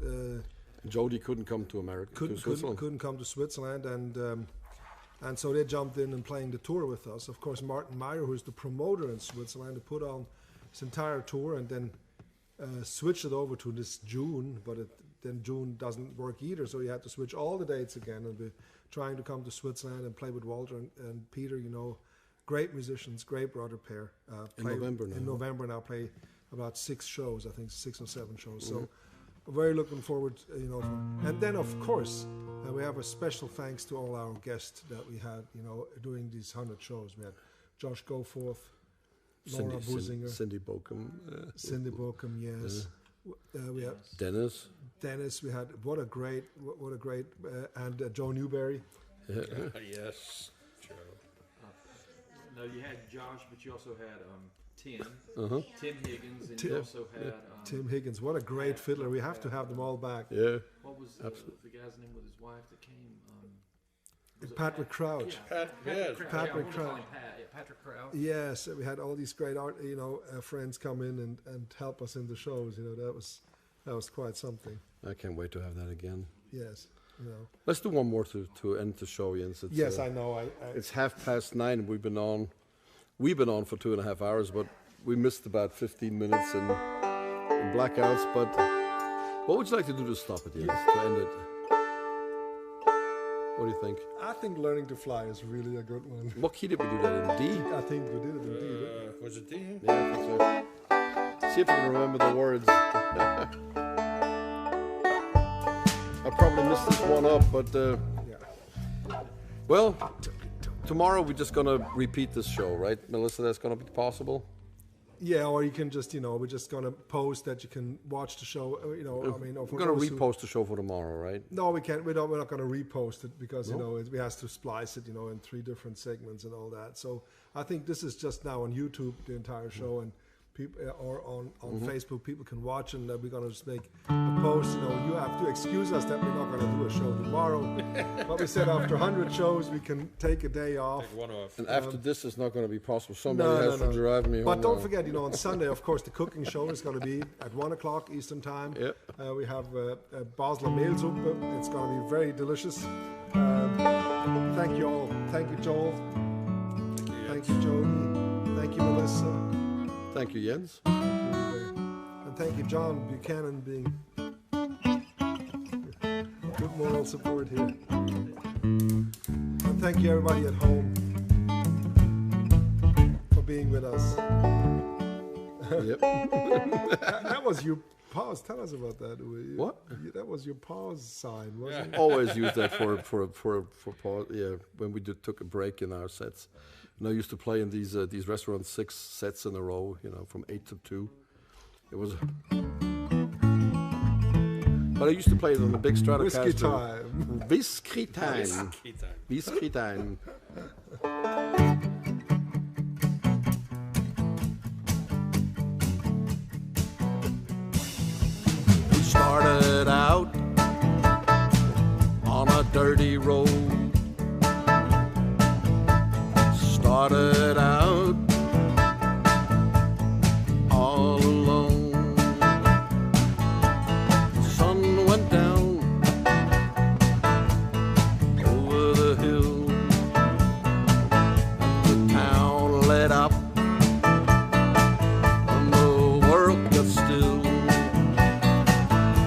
Jody couldn't come to America, to Switzerland. couldn't come to Switzerland, and so they jumped in and playing the tour with us. Of course, Martin Meyer, who's the promoter in Switzerland, put on this entire tour and then switched it over to this June, but then June doesn't work either, so you had to switch all the dates again and be trying to come to Switzerland and play with Walter and Peter, you know, great musicians, great brother pair. In November now play about 6 shows, I think 6 or 7 shows. Mm-hmm. So very looking forward, you know. And then of course, we have a special thanks to all our guests that we had, you know, doing these 100 shows. We had Josh Goforth, Laura Businger, Cindy Bokum. Cindy Bokum, yes. We had Dennis. We had what a great, and Joe Newberry. Yes, Joe. No, you had Josh, but you also had Tim Higgins, and Tim, you also had Tim Higgins. What a great fiddler! We have to have them all back. Yeah. What was the guy's name with his wife that came? Patrick Crouch. Patrick Crouch. Yes, we had all these great friends come in and help us in the shows. You know, that was quite something. I can't wait to have that again. Yes, you know. Let's do one more to end the show, Jens. Yes, I know. It's 9:30. We've been on for 2.5 hours, but we missed about 15 minutes, and blackouts, but what would you like to do to stop it, Jens, to end it? What do you think? I think learning to fly is really a good one. What key did we do that in? D? I think we did it in D. Was it D? Yeah, I think so. See if you can remember the words. I probably missed this one up, but Yeah. well, tomorrow we're just gonna repeat this show, right, Melissa? That's gonna be possible. Yeah, or you can just, we're just gonna post that you can watch the show. I mean, We're gonna repost the show for tomorrow, right? No, we can't. We're not going to repost it because we have to splice it, in 3 different segments and all that. So I think this is just now on YouTube, the entire show, and people or on Facebook, people can watch, and we're going to just make a post. You have to excuse us that we're not going to do a show tomorrow, but we said after 100 shows we can take a day off. Take one off. And after this is not going to be possible. Somebody has to drive me home. But don't now. forget, on Sunday, of course, the cooking show is going to be at 1 o'clock Eastern Time. Yep. We have Basler Mehlsuppe. It's going to be very delicious. Thank you all. Thank you, Joel. Thank you, Jody. Thank you, Melissa. Thank you, Jens. And thank you, John Buchanan, being good moral support here. And thank you, everybody at home, for being with us. Yep. That was your pause. Tell us about that. What? That was your pause sign, wasn't it? Always use that for pause. Yeah, when we took a break in our sets. And I used to play in these restaurants 6 sets in a row, from 8 to 2. It was. But I used to play it on the big Stratocaster. Whiskey time. Whiskey time. Key time. Whiskey time. We started out on a dirty road. Started out all alone. The sun went down over the hill, and the town lit up, and the world got still.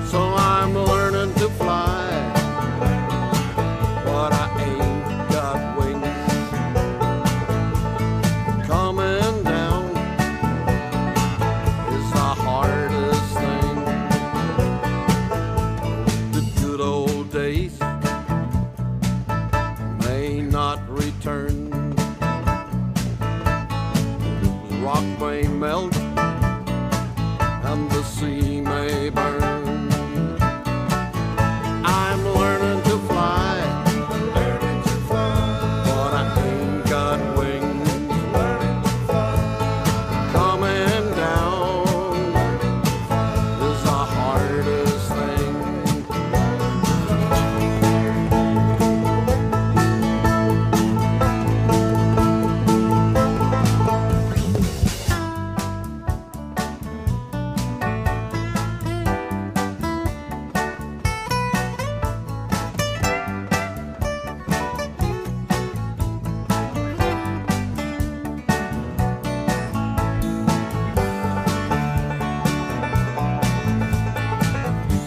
So I'm learning to fly, but I ain't got wings. Coming down is the hardest thing. The good old days may not return. The rock may melt and the sea may burn. I'm learning to fly, but I ain't got wings. Coming down is the hardest thing.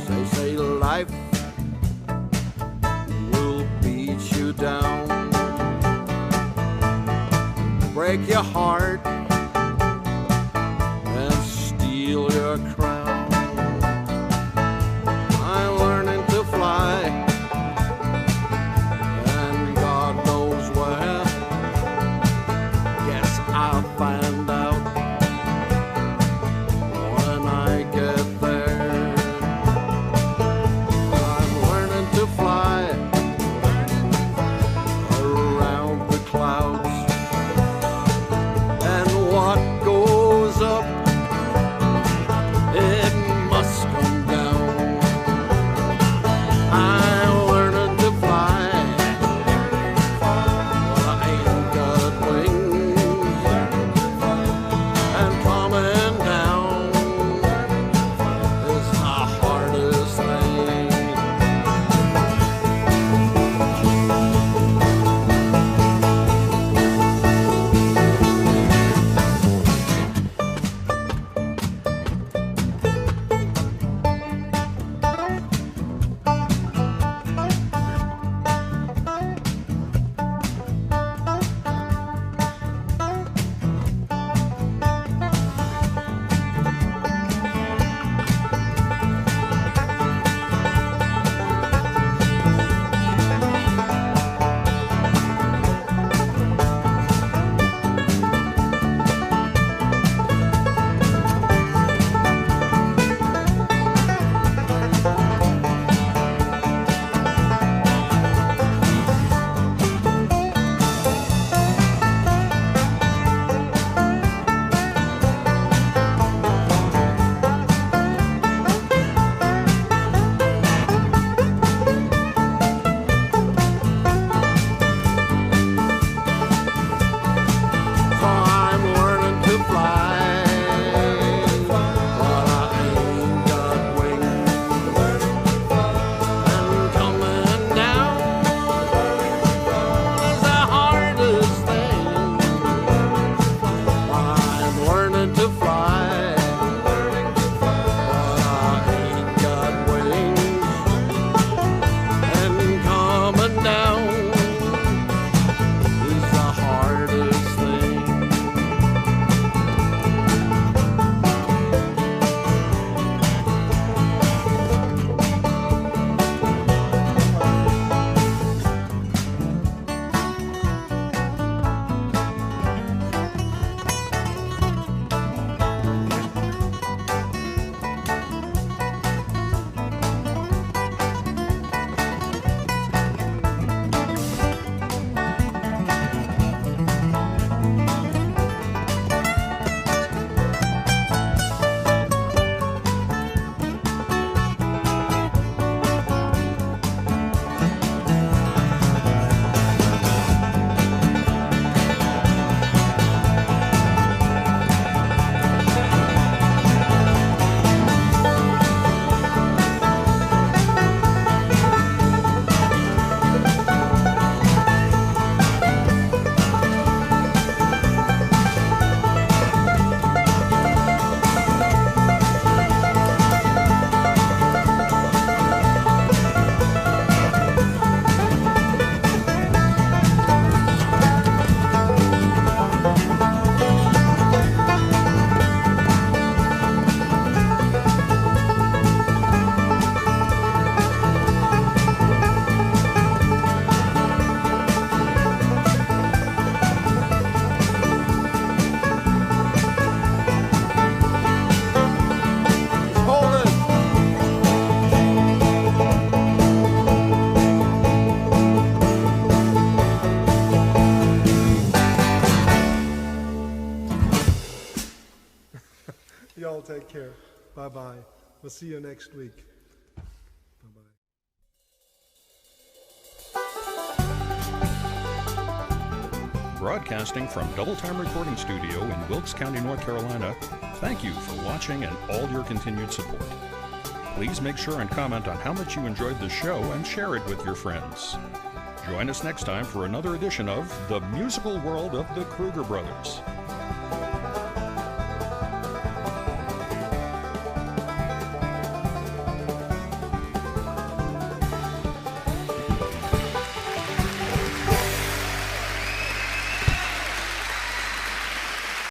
They say life will beat you down, break your heart, and steal your crown. I'm learning to fly, and God knows where. Guess I'll find out when I get there. I'm learning to fly around the clouds and all take care. Bye-bye. We'll see you next week. Bye-bye. Broadcasting from Double Time Recording Studio in Wilkes County, North Carolina, thank you for watching and all your continued support. Please make sure and comment on how much you enjoyed the show and share it with your friends. Join us next time for another edition of The Musical World of the Kruger Brothers.